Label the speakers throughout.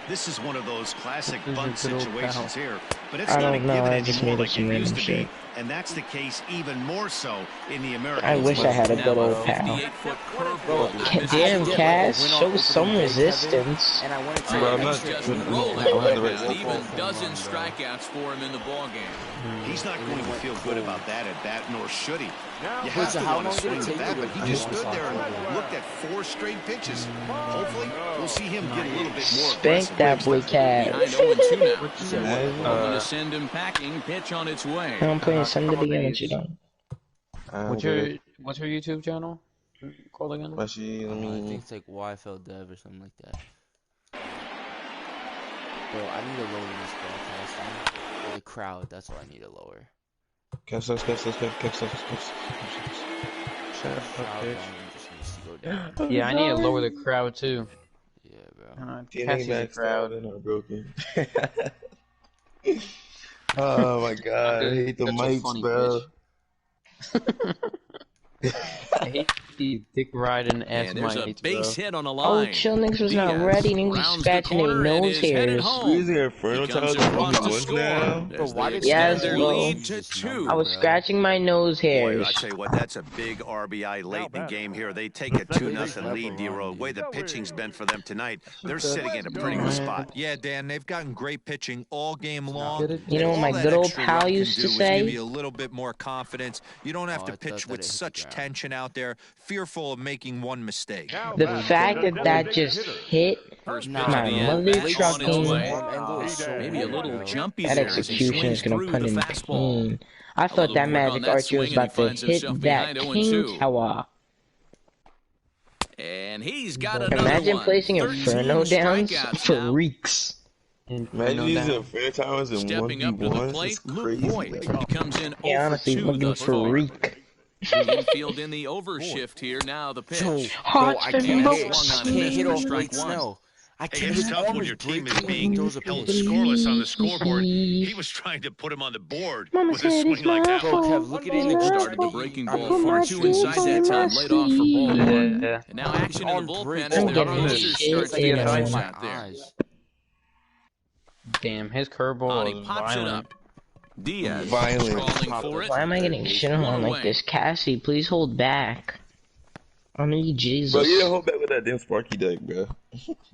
Speaker 1: This is one of those classic bunt situations here, but it's
Speaker 2: I
Speaker 1: not a
Speaker 2: don't know.
Speaker 1: give
Speaker 2: I
Speaker 1: it
Speaker 2: just
Speaker 1: anymore
Speaker 2: made up
Speaker 1: like
Speaker 2: some
Speaker 1: it
Speaker 2: random
Speaker 1: used to be,
Speaker 2: shit.
Speaker 1: and that's the case even more so in the American.
Speaker 2: I wish I had a good old pal. Damn, Cass, show some resistance.
Speaker 3: And I wanted to
Speaker 4: even dozen strikeouts for him in the ball game.
Speaker 1: He's not going to feel good about that at bat, nor should he. You
Speaker 3: Wait,
Speaker 1: have
Speaker 3: so
Speaker 1: to
Speaker 3: how
Speaker 1: want to
Speaker 3: long did
Speaker 1: swing
Speaker 3: it
Speaker 1: the
Speaker 3: take
Speaker 1: bat,
Speaker 3: you
Speaker 1: but
Speaker 3: to
Speaker 1: he just stood there and looked at 4 straight pitches. Hopefully, we'll see him get a little bit more
Speaker 2: Spank
Speaker 1: aggressive.
Speaker 2: that boy, Cass.
Speaker 4: Behind 0-2 now. Going to send him packing. Pitch on its way.
Speaker 2: I'm playing Sunday again with you, though.
Speaker 5: What's your YouTube channel called again?
Speaker 3: I think it's like YFL Dev or something like that. Bro, I need to lower this broadcasting. Or the crowd, that's all I need to lower.
Speaker 6: Shut up, bitch.
Speaker 5: Yeah, I need to lower the crowd too.
Speaker 3: Yeah, bro.
Speaker 5: Cassie's a crowd.
Speaker 6: And are broken. Oh my god, I hate the
Speaker 5: That's so
Speaker 6: mics,
Speaker 5: funny,
Speaker 6: bro.
Speaker 5: I hate the dick riding ass
Speaker 4: And there's a
Speaker 5: mics,
Speaker 4: base
Speaker 5: bro.
Speaker 4: hit on a
Speaker 2: Oh,
Speaker 4: line.
Speaker 2: chill, niggas was not
Speaker 4: Diaz
Speaker 2: ready. Niggas was
Speaker 4: rounds the
Speaker 2: scratching their
Speaker 4: corner and
Speaker 2: nose
Speaker 4: is headed
Speaker 2: hairs.
Speaker 4: home.
Speaker 6: Squeeze their Inferno
Speaker 4: He comes
Speaker 6: Tiles
Speaker 4: across
Speaker 6: only
Speaker 4: the
Speaker 6: once
Speaker 4: score.
Speaker 6: now.
Speaker 4: As
Speaker 3: Why
Speaker 4: they
Speaker 3: did
Speaker 4: extend
Speaker 2: Yes,
Speaker 4: their
Speaker 2: bro.
Speaker 4: lead to 2.
Speaker 2: I was scratching my nose
Speaker 1: Boy,
Speaker 2: hairs.
Speaker 1: I tell you what, that's a big RBI late in the game here. They take a 2-0 lead, D-Row. The way the pitching's been for them tonight, they're sitting in a pretty good spot.
Speaker 7: Yeah, Dan, they've gotten great pitching all game long.
Speaker 2: You know what my good old pal used to
Speaker 7: Give
Speaker 2: say?
Speaker 7: you a little bit more confidence. You don't have
Speaker 3: Oh,
Speaker 7: to
Speaker 3: I
Speaker 7: pitch
Speaker 3: thought
Speaker 7: with
Speaker 3: that it hit the
Speaker 7: such
Speaker 3: ground.
Speaker 7: tension out there, fearful of making one mistake.
Speaker 2: The fact that just hit
Speaker 4: First
Speaker 3: Nah,
Speaker 4: pitch
Speaker 2: my
Speaker 4: of the
Speaker 2: mother
Speaker 4: at-bat on its
Speaker 2: trucking.
Speaker 4: way.
Speaker 3: Angle is so
Speaker 4: Maybe a
Speaker 3: bad,
Speaker 4: little
Speaker 3: bro.
Speaker 4: jumpy
Speaker 2: that
Speaker 4: there as he
Speaker 2: execution
Speaker 4: swings
Speaker 2: is gonna
Speaker 4: through
Speaker 2: put
Speaker 4: the
Speaker 2: in
Speaker 4: fastball.
Speaker 2: pain. I
Speaker 4: A
Speaker 2: thought
Speaker 4: little
Speaker 2: that
Speaker 4: work on
Speaker 2: Magic
Speaker 4: that
Speaker 2: Archie was
Speaker 4: swing, and
Speaker 2: about
Speaker 4: he
Speaker 2: to
Speaker 4: finds
Speaker 2: hit
Speaker 4: himself
Speaker 2: that
Speaker 4: behind 0-2.
Speaker 2: King Tower.
Speaker 4: And he's got another
Speaker 2: Imagine
Speaker 4: one.
Speaker 2: placing
Speaker 4: 13
Speaker 2: Inferno downs
Speaker 4: strikeouts
Speaker 2: for
Speaker 4: now.
Speaker 2: reeks.
Speaker 6: Imagine using Inferno Towers in
Speaker 4: Stepping up to the
Speaker 6: 1v1s.
Speaker 4: plate,
Speaker 6: It's
Speaker 4: Luke
Speaker 6: crazy.
Speaker 4: Voigt. He comes in 0
Speaker 2: Yeah, honestly,
Speaker 4: for 2
Speaker 2: looking
Speaker 4: thus
Speaker 2: for
Speaker 4: far.
Speaker 2: reek.
Speaker 4: The infield in the overshift here. Now the pitch.
Speaker 2: Hot
Speaker 3: I
Speaker 2: and
Speaker 3: can't
Speaker 2: milk
Speaker 4: swung on and
Speaker 3: can't
Speaker 4: missed
Speaker 3: hit
Speaker 4: for
Speaker 3: off
Speaker 4: strike
Speaker 3: Blake
Speaker 4: one.
Speaker 3: Snell. I
Speaker 1: Hey,
Speaker 3: can't
Speaker 1: it's
Speaker 3: his
Speaker 1: tough
Speaker 3: arm
Speaker 1: when
Speaker 3: is
Speaker 1: your team is
Speaker 3: breaking when he
Speaker 1: being
Speaker 3: throws a
Speaker 1: held
Speaker 3: pitch.
Speaker 1: scoreless on the scoreboard. He was trying to put him on the board
Speaker 2: Mama
Speaker 1: with a
Speaker 2: said it's
Speaker 1: swing like
Speaker 2: my
Speaker 1: that.
Speaker 3: Bro,
Speaker 2: fault.
Speaker 3: Kev, look at it in the
Speaker 2: Mama
Speaker 4: Started the breaking ball
Speaker 2: Put
Speaker 4: far
Speaker 2: my
Speaker 4: too
Speaker 2: feet
Speaker 4: inside
Speaker 2: on
Speaker 4: that
Speaker 2: my
Speaker 4: time, laid off for ball one.
Speaker 5: Yeah.
Speaker 4: And now action in the
Speaker 3: Arm
Speaker 4: bullpen
Speaker 3: breaks.
Speaker 4: as
Speaker 2: I'm
Speaker 4: their
Speaker 2: getting
Speaker 4: closers
Speaker 2: shit
Speaker 4: start to
Speaker 2: in
Speaker 4: get
Speaker 2: on
Speaker 4: lights
Speaker 2: my
Speaker 4: out there.
Speaker 5: Damn, his curveball
Speaker 4: He
Speaker 5: is
Speaker 4: pops it
Speaker 5: violent.
Speaker 4: up. Diaz
Speaker 6: Violent.
Speaker 4: crawling for it.
Speaker 2: Why am I getting shit on
Speaker 4: One
Speaker 2: like
Speaker 4: away.
Speaker 2: this? Cassie, please hold back. I need Jesus.
Speaker 6: Bro, you didn't hold back with that damn Sparky deck, bro.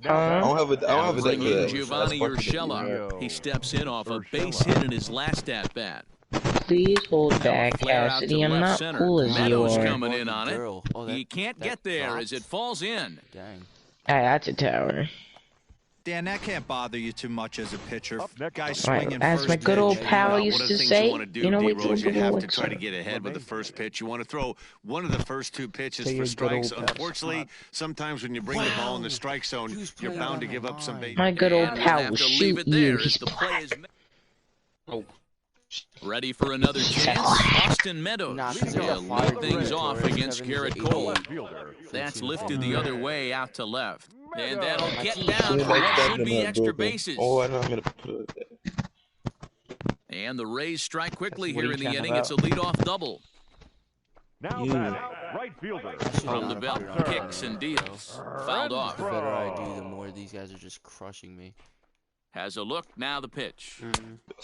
Speaker 6: I don't have a deck for
Speaker 4: Bringing
Speaker 6: that.
Speaker 4: Giovanni
Speaker 6: That Sparky deck.
Speaker 4: Urshela. He steps in off a base hit in his last at bat.
Speaker 2: Please hold back,
Speaker 4: Flare out to
Speaker 2: Cassidy. I'm
Speaker 4: left
Speaker 2: not
Speaker 4: center.
Speaker 2: cool as you
Speaker 4: Meadows
Speaker 2: are.
Speaker 4: coming in on it.
Speaker 3: Girl. Oh,
Speaker 4: He can't get there as it falls in.
Speaker 3: Dang.
Speaker 2: Hey, that's a tower.
Speaker 7: Dan, that can't bother you too much as a pitcher. Guys
Speaker 2: Right,
Speaker 7: swinging
Speaker 2: as
Speaker 7: first
Speaker 2: my good old
Speaker 7: pitch.
Speaker 2: pal
Speaker 1: One
Speaker 2: used
Speaker 1: of
Speaker 2: to
Speaker 1: the things
Speaker 2: say,
Speaker 1: you want to do,
Speaker 2: you know, we
Speaker 1: D-Rose,
Speaker 2: do
Speaker 1: you have to
Speaker 2: it.
Speaker 1: try to get ahead with the first pitch. You want to throw one of the first 2 pitches
Speaker 5: Say
Speaker 1: for
Speaker 5: your good
Speaker 1: strikes.
Speaker 5: old pal.
Speaker 1: Unfortunately, sometimes when you bring the ball in the strike zone,
Speaker 3: Who's
Speaker 1: you're
Speaker 3: playing
Speaker 1: bound
Speaker 3: on
Speaker 1: to
Speaker 3: the
Speaker 1: give up some
Speaker 3: line?
Speaker 1: base.
Speaker 2: My good old
Speaker 4: And we'll
Speaker 2: pal
Speaker 4: have
Speaker 2: will
Speaker 4: to leave
Speaker 2: shoot
Speaker 4: it
Speaker 2: you.
Speaker 4: there as
Speaker 2: He's
Speaker 4: the play
Speaker 2: black.
Speaker 4: is ready for another chance. Austin Meadows
Speaker 3: Nah,
Speaker 4: to lead things off against
Speaker 3: Garrett
Speaker 4: Garrett Cole. That's lifted the other way out to left. And that'll get down for what should be extra bases.
Speaker 6: Oh, I know I'm gonna put it there.
Speaker 4: And the Rays strike quickly
Speaker 5: That's what
Speaker 4: here
Speaker 5: he's
Speaker 4: in the
Speaker 5: talking
Speaker 4: inning. It's a leadoff double.
Speaker 8: Now
Speaker 6: You.
Speaker 8: batting, right fielder.
Speaker 4: From the belt, kicks and deals. Fouled off.
Speaker 3: The better I do, the more these guys are just crushing me.
Speaker 4: Has a look, now the pitch.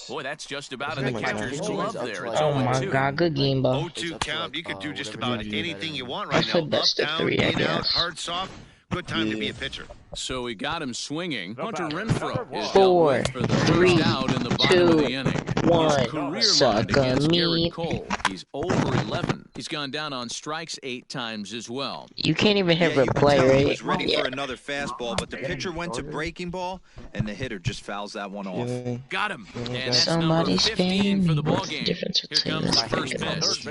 Speaker 4: Boy, that's just about
Speaker 6: Oh
Speaker 4: in the
Speaker 6: my
Speaker 4: catcher's
Speaker 3: God.
Speaker 4: glove there. It's
Speaker 2: Oh my
Speaker 4: 0-2.
Speaker 2: god, good game, Bo.
Speaker 1: 0-2 count. You could do just
Speaker 3: whatever
Speaker 1: about
Speaker 3: you do
Speaker 1: anything
Speaker 3: better
Speaker 1: you
Speaker 3: than-
Speaker 1: want
Speaker 2: I
Speaker 1: right
Speaker 2: said
Speaker 1: now. Up,
Speaker 2: best of
Speaker 1: down,
Speaker 2: 3, I
Speaker 1: in, out,
Speaker 2: guess.
Speaker 1: hard, soft. Good time to be a pitcher.
Speaker 4: So we got him swinging. Hunter Renfroe is dealt
Speaker 2: 4,
Speaker 4: with for the
Speaker 2: 3,
Speaker 4: first out in the bottom of
Speaker 2: 2,
Speaker 4: the inning.
Speaker 2: 1.
Speaker 4: His career
Speaker 2: Suck
Speaker 4: line against
Speaker 2: on me.
Speaker 4: Garrett Cole. He's over 11. He's gone down on strikes 8 times as well.
Speaker 2: You can't even hit
Speaker 7: Yeah, you could
Speaker 2: replay,
Speaker 7: tell he
Speaker 2: right?
Speaker 7: was ready
Speaker 2: Yeah.
Speaker 7: for another fastball, but the pitcher went to breaking ball, and the hitter just fouls that one off.
Speaker 6: Yeah.
Speaker 4: Got him. And that's
Speaker 2: Somebody
Speaker 4: number 15 for the
Speaker 2: spam.
Speaker 4: ball
Speaker 2: What's the
Speaker 4: game.
Speaker 2: difference
Speaker 4: Here
Speaker 2: between
Speaker 4: comes the
Speaker 2: this
Speaker 4: first
Speaker 2: and
Speaker 4: pitch.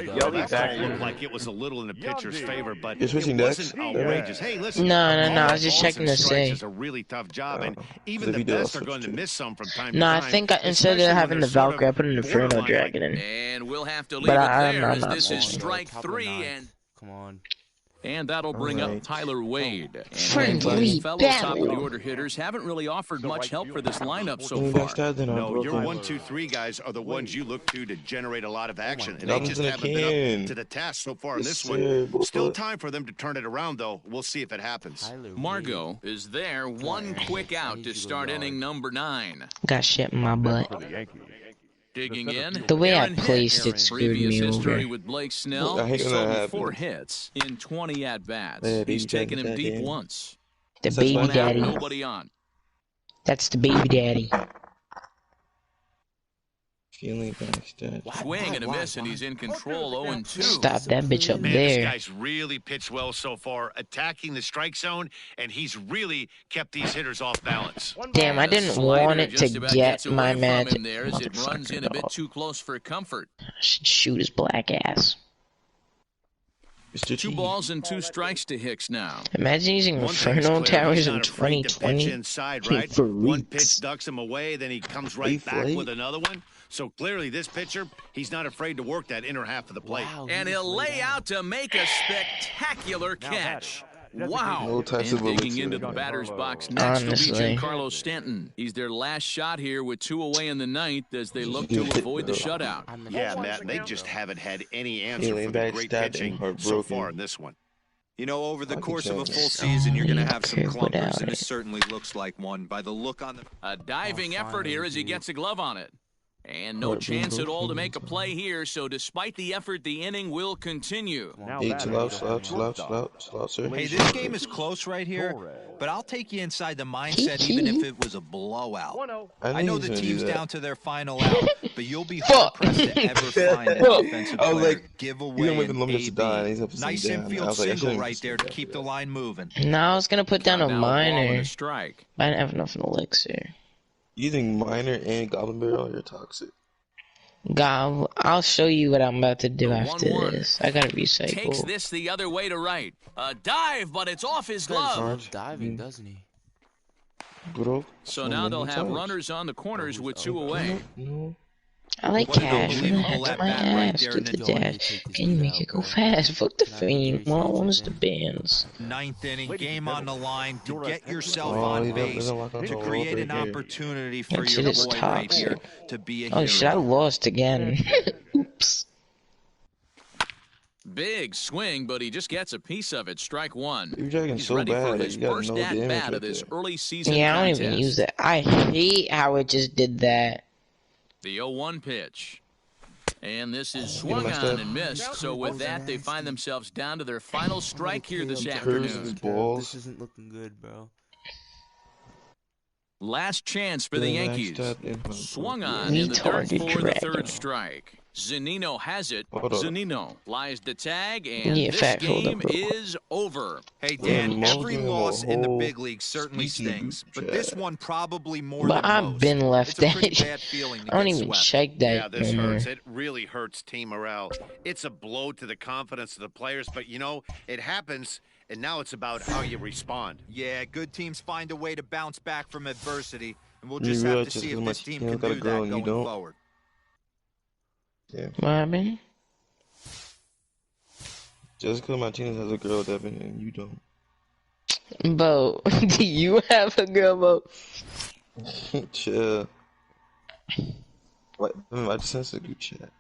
Speaker 1: That call looked like it was a little in the pitcher's favor, but
Speaker 6: You're switching
Speaker 1: it
Speaker 6: decks?
Speaker 1: wasn't outrageous. Hey, listen.
Speaker 2: No, no, no, I
Speaker 1: all
Speaker 2: was just
Speaker 1: balls
Speaker 2: checking
Speaker 1: and
Speaker 2: to
Speaker 1: strikes
Speaker 2: see.
Speaker 1: is a really tough job, and even
Speaker 6: So if
Speaker 1: the
Speaker 6: you do, I'll
Speaker 1: best are
Speaker 6: switch
Speaker 1: going to
Speaker 6: too.
Speaker 1: miss some from time to
Speaker 2: No, I
Speaker 1: time.
Speaker 2: think instead
Speaker 1: especially
Speaker 2: of
Speaker 1: when
Speaker 2: having the
Speaker 1: they're sort
Speaker 2: Valkyrie, I
Speaker 1: of
Speaker 2: put an Inferno
Speaker 1: borderline
Speaker 2: Dragon in.
Speaker 4: And we'll have to leave
Speaker 2: But
Speaker 4: it
Speaker 2: I'm
Speaker 4: there as
Speaker 2: not
Speaker 4: this is
Speaker 2: going.
Speaker 4: strike
Speaker 3: Top of the
Speaker 4: 3
Speaker 3: nine.
Speaker 4: and
Speaker 3: Come on.
Speaker 4: And that'll bring up Tyler Wade. And
Speaker 2: Friendly
Speaker 4: his fellow top of the
Speaker 2: battle.
Speaker 4: order hitters haven't really offered much help for this lineup so
Speaker 6: Any
Speaker 4: far.
Speaker 6: backstab, then
Speaker 1: No,
Speaker 6: broke
Speaker 1: your
Speaker 6: it.
Speaker 1: 1, 2, 3 guys are the ones you look to generate a lot of action, and they
Speaker 6: Nothing's
Speaker 1: just
Speaker 6: in a
Speaker 1: haven't been
Speaker 6: can.
Speaker 1: up to the task so far in
Speaker 6: Yes,
Speaker 1: this
Speaker 6: sir,
Speaker 1: one. Still
Speaker 6: boy.
Speaker 1: time for them to turn it around, though. We'll see if it happens.
Speaker 3: Tyler
Speaker 4: Margot is there, one quick out to start inning number 9.
Speaker 2: Got shit in my butt.
Speaker 8: For the Yankees.
Speaker 4: Digging in,
Speaker 2: The way I
Speaker 4: Aaron
Speaker 2: placed
Speaker 4: Hicks.
Speaker 2: it screwed
Speaker 4: Previous
Speaker 2: me
Speaker 4: history
Speaker 2: over.
Speaker 4: with Blake Snell,
Speaker 6: I hate when that
Speaker 4: so 4
Speaker 6: happens.
Speaker 4: hits in 20 at-bats.
Speaker 6: Yeah,
Speaker 4: He's
Speaker 6: baby
Speaker 4: taken him
Speaker 6: daddy,
Speaker 4: deep
Speaker 6: daddy.
Speaker 4: once.
Speaker 2: The
Speaker 6: That's
Speaker 2: baby
Speaker 6: one
Speaker 4: One out,
Speaker 2: daddy.
Speaker 4: nobody on.
Speaker 2: That's the baby daddy.
Speaker 6: Feeling backstab.
Speaker 4: Swing and a miss, and he's in control 0-2.
Speaker 2: Stop that bitch up
Speaker 1: Man, this
Speaker 2: there.
Speaker 1: guy's really pitched well so far, attacking the strike zone, and he's really kept these hitters off balance.
Speaker 2: Damn, I
Speaker 4: The
Speaker 2: didn't
Speaker 4: slider
Speaker 2: want it
Speaker 4: just
Speaker 2: to
Speaker 4: about
Speaker 2: get
Speaker 4: gets away
Speaker 2: my
Speaker 4: from
Speaker 2: match.
Speaker 4: him there as it runs in a bit
Speaker 2: Motherfucker,
Speaker 4: too close for comfort.
Speaker 2: I should shoot his black ass.
Speaker 6: Mr.
Speaker 4: 2
Speaker 6: T.
Speaker 4: balls and 2 strikes to Hicks now.
Speaker 2: Imagine using
Speaker 1: One thing's
Speaker 2: Inferno
Speaker 1: clear,
Speaker 2: Towers
Speaker 1: he's
Speaker 2: in
Speaker 1: not afraid to pitch
Speaker 2: 2020.
Speaker 1: inside, right?
Speaker 2: For
Speaker 1: One
Speaker 2: weeks.
Speaker 1: pitch ducks him away, then he comes
Speaker 6: Hey,
Speaker 1: right back
Speaker 6: Flake.
Speaker 1: with another one. So clearly, this pitcher, he's not afraid to work that inner half of the plate.
Speaker 3: Wow,
Speaker 4: And
Speaker 3: he's
Speaker 4: he'll
Speaker 3: laid
Speaker 4: lay out to make a spectacular catch. Wow.
Speaker 6: No types
Speaker 4: And
Speaker 6: of
Speaker 4: digging
Speaker 6: elixir.
Speaker 4: into the batter's box next will be
Speaker 2: Honestly.
Speaker 4: Giancarlo Stanton. He's their last shot here with 2 away in the ninth as they look to avoid the shutout.
Speaker 1: Yeah, Matt, they just haven't had any answer
Speaker 6: Feeling
Speaker 1: for the great
Speaker 6: backstabbed and
Speaker 1: pitching so
Speaker 6: heartbroken.
Speaker 1: far in this one.
Speaker 7: You know, over the
Speaker 6: I can
Speaker 7: course of a
Speaker 6: check.
Speaker 7: full season, you're going to have some
Speaker 2: Okay,
Speaker 7: clunkers,
Speaker 2: without
Speaker 7: and it
Speaker 2: it.
Speaker 7: certainly looks like one by the look on the.
Speaker 4: A diving
Speaker 3: Oh,
Speaker 4: effort here as he
Speaker 3: dude.
Speaker 4: gets a glove on it. And no chance at all to make a play here, so despite the effort, the inning will continue.
Speaker 6: Hey, chill out, sir.
Speaker 7: Hey, this game is close right here, but I'll take you inside the mindset even if it was a blowout. I know the team's down to their final out, but you'll be hard-pressed to ever find a defensive
Speaker 6: I was
Speaker 7: player
Speaker 6: like,
Speaker 7: give
Speaker 6: he's
Speaker 7: away
Speaker 6: gonna wait for
Speaker 7: an
Speaker 6: Lumber to die, and
Speaker 7: AB.
Speaker 6: he's up to
Speaker 7: Nice
Speaker 6: sit down. I
Speaker 7: infield
Speaker 6: was like, I
Speaker 7: single
Speaker 6: shouldn't
Speaker 7: right there to
Speaker 6: do
Speaker 7: keep
Speaker 6: that.
Speaker 7: the line moving.
Speaker 2: No, I was gonna put down a
Speaker 4: Now ball and
Speaker 2: minor.
Speaker 4: a strike.
Speaker 2: I didn't have enough elixir.
Speaker 6: Using minor and goblin barrel, you're toxic.
Speaker 2: God, I'll show you what I'm about to do
Speaker 4: The
Speaker 2: after
Speaker 4: 1-1.
Speaker 2: this. I gotta
Speaker 4: Takes
Speaker 2: recycle.
Speaker 4: this the other way to right. A dive, but it's off his
Speaker 3: He loves
Speaker 4: glove.
Speaker 3: diving, doesn't he?
Speaker 6: Bro.
Speaker 4: So now they'll have runners on the corners with 2 away.
Speaker 6: No.
Speaker 2: I like
Speaker 7: What an
Speaker 2: cash.
Speaker 7: unbelievable
Speaker 2: Relax my
Speaker 7: at-bat right
Speaker 2: ass.
Speaker 7: there
Speaker 2: Do
Speaker 7: in
Speaker 2: the
Speaker 7: the
Speaker 2: dash. Can you make it go fast? Fuck the fiend. All I want is the bands.
Speaker 7: Ninth inning, game on the line to get yourself
Speaker 6: Oh,
Speaker 7: on
Speaker 6: he
Speaker 7: base,
Speaker 6: doesn't lock onto
Speaker 7: to
Speaker 6: a
Speaker 7: create
Speaker 6: rope
Speaker 7: an
Speaker 6: right here.
Speaker 7: opportunity for
Speaker 2: That
Speaker 7: your
Speaker 2: shit is
Speaker 7: boy right
Speaker 2: toxic.
Speaker 7: here to be a
Speaker 2: Oh shit, I
Speaker 7: hero.
Speaker 2: lost again. Oops.
Speaker 4: Big swing, but he just gets a piece of it. Strike 1.
Speaker 6: You're dragging
Speaker 4: He's
Speaker 6: so
Speaker 4: ready for
Speaker 6: bad.
Speaker 4: his
Speaker 6: You got
Speaker 4: first
Speaker 6: no damage
Speaker 4: at-bat
Speaker 6: right
Speaker 4: of this
Speaker 6: there.
Speaker 4: early season
Speaker 2: Yeah, I don't
Speaker 4: contest.
Speaker 2: even use it. I hate how it just did that.
Speaker 4: The 0-1 pitch. And this is
Speaker 6: Get
Speaker 4: swung
Speaker 6: him,
Speaker 4: on
Speaker 6: Steph.
Speaker 4: and missed. So with that, they find themselves down to their final strike here this
Speaker 6: Curves
Speaker 4: afternoon.
Speaker 6: and balls.
Speaker 3: This isn't looking good, bro.
Speaker 4: Last chance for the Yankees. Swung on in the dirt
Speaker 2: Retarded
Speaker 4: for the
Speaker 2: dragon.
Speaker 4: 3rd strike. Zanino has it.
Speaker 6: Hold up.
Speaker 4: Zanino lies the tag, and
Speaker 2: Yeah,
Speaker 4: this
Speaker 2: fat, hold
Speaker 4: game
Speaker 2: up real quick.
Speaker 4: is over.
Speaker 7: Hey,
Speaker 6: Yeah,
Speaker 7: Dan,
Speaker 6: most
Speaker 7: every
Speaker 6: of them
Speaker 7: loss
Speaker 6: are
Speaker 7: in the
Speaker 6: whole
Speaker 7: big league certainly
Speaker 6: sneaky
Speaker 7: stings, but
Speaker 6: chat.
Speaker 7: this one probably more
Speaker 2: But
Speaker 7: than
Speaker 2: I've
Speaker 7: most.
Speaker 2: been left
Speaker 7: It's a pretty
Speaker 2: that.
Speaker 7: bad feeling to
Speaker 2: I don't
Speaker 7: get
Speaker 2: even
Speaker 7: swept.
Speaker 2: check
Speaker 1: Yeah,
Speaker 2: that
Speaker 1: this
Speaker 2: no more.
Speaker 1: hurts. It really hurts team morale. It's a blow to the confidence of the players, but you know, it happens, and now it's about how you respond.
Speaker 7: Yeah, good teams find a way to bounce back from adversity, and we'll
Speaker 6: You
Speaker 7: just
Speaker 6: realize
Speaker 7: have to
Speaker 6: just
Speaker 7: see
Speaker 6: as
Speaker 7: if
Speaker 6: much
Speaker 7: this team
Speaker 6: you
Speaker 7: can
Speaker 6: got a
Speaker 7: do
Speaker 6: girl
Speaker 7: that
Speaker 6: and you
Speaker 7: going
Speaker 6: don't.
Speaker 7: forward.
Speaker 6: Yeah.
Speaker 2: What happened?
Speaker 6: Jessica Martinez has a girl, Devin, and you don't.
Speaker 2: Bo, do you have a girl, Bo?
Speaker 6: Chill. What? I just sent a group chat.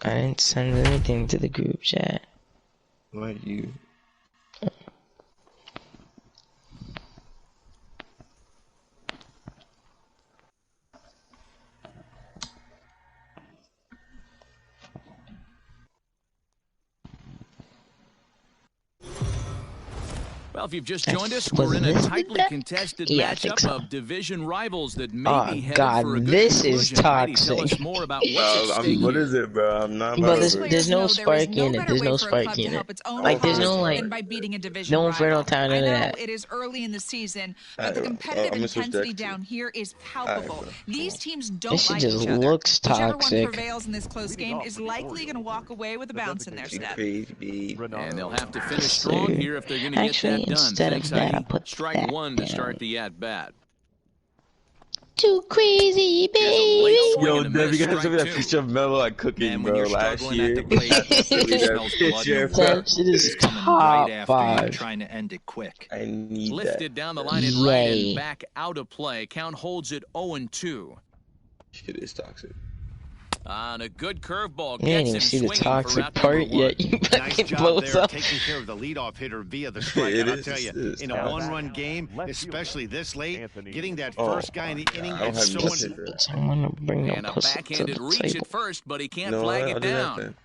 Speaker 2: I didn't send anything to the group chat.
Speaker 6: Like you.
Speaker 4: Well, if you've just joined us, we're in a tightly contested
Speaker 2: Yeah, I think
Speaker 4: matchup
Speaker 2: so.
Speaker 4: of division rivals that may
Speaker 2: Oh,
Speaker 4: be headed
Speaker 2: God,
Speaker 4: for a good
Speaker 2: this is
Speaker 4: conclusion. Heidi, tell
Speaker 2: toxic.
Speaker 4: us more about what's at stake
Speaker 6: What
Speaker 4: here.
Speaker 6: is it, bro? I'm not
Speaker 2: But
Speaker 6: about
Speaker 2: there's,
Speaker 6: to-
Speaker 2: there's no
Speaker 9: There is
Speaker 2: spark
Speaker 9: no
Speaker 2: in it.
Speaker 9: better
Speaker 2: There's
Speaker 9: way
Speaker 2: no
Speaker 9: for a
Speaker 2: spark
Speaker 9: club to
Speaker 2: in it.
Speaker 9: help its own
Speaker 2: Like, there's
Speaker 9: cause
Speaker 2: no, like,
Speaker 9: than by beating a division
Speaker 2: no
Speaker 9: rival.
Speaker 2: inferno time,
Speaker 9: I
Speaker 2: none of
Speaker 9: know
Speaker 2: that.
Speaker 9: it is early in the season, but
Speaker 6: Alright,
Speaker 9: the competitive
Speaker 6: I'm gonna switch
Speaker 9: intensity
Speaker 6: back to-
Speaker 9: down here is palpable.
Speaker 6: Alright,
Speaker 9: These teams don't
Speaker 2: This shit
Speaker 9: like
Speaker 2: just
Speaker 9: each other.
Speaker 2: looks
Speaker 9: Whichever one
Speaker 2: toxic.
Speaker 9: prevails in this close game is likely going to walk away with a bounce in their step.
Speaker 6: Crazy, babe.
Speaker 4: And they'll have to finish strong
Speaker 2: Sir.
Speaker 4: here if they're going to get
Speaker 2: Actually,
Speaker 4: that done.
Speaker 2: instead of
Speaker 4: Thanks,
Speaker 2: that,
Speaker 4: Heidi.
Speaker 2: I'll put
Speaker 4: Strike
Speaker 2: that
Speaker 4: one to
Speaker 2: down.
Speaker 4: start the at-bat.
Speaker 2: too crazy, baby.
Speaker 6: Yo, Dev, you gotta show me that picture of Melo like cooking, bro, last year.
Speaker 2: That shit is top
Speaker 7: right
Speaker 2: 5.
Speaker 7: Trying to end it quick.
Speaker 6: I need
Speaker 4: Lifted
Speaker 6: that.
Speaker 4: down the line and right and back out of play. Count holds it 0-2.
Speaker 6: Shit is toxic.
Speaker 4: On a good curveball,
Speaker 2: You didn't even see the toxic part yet. You fucking blows up.
Speaker 1: Taking care of the leadoff hitter via the strike. I'll tell you, in a one-run game, especially this late, getting that first guy in the inning is so important.
Speaker 2: I want to bring
Speaker 4: And a backhanded reach at first, but he can't flag it down.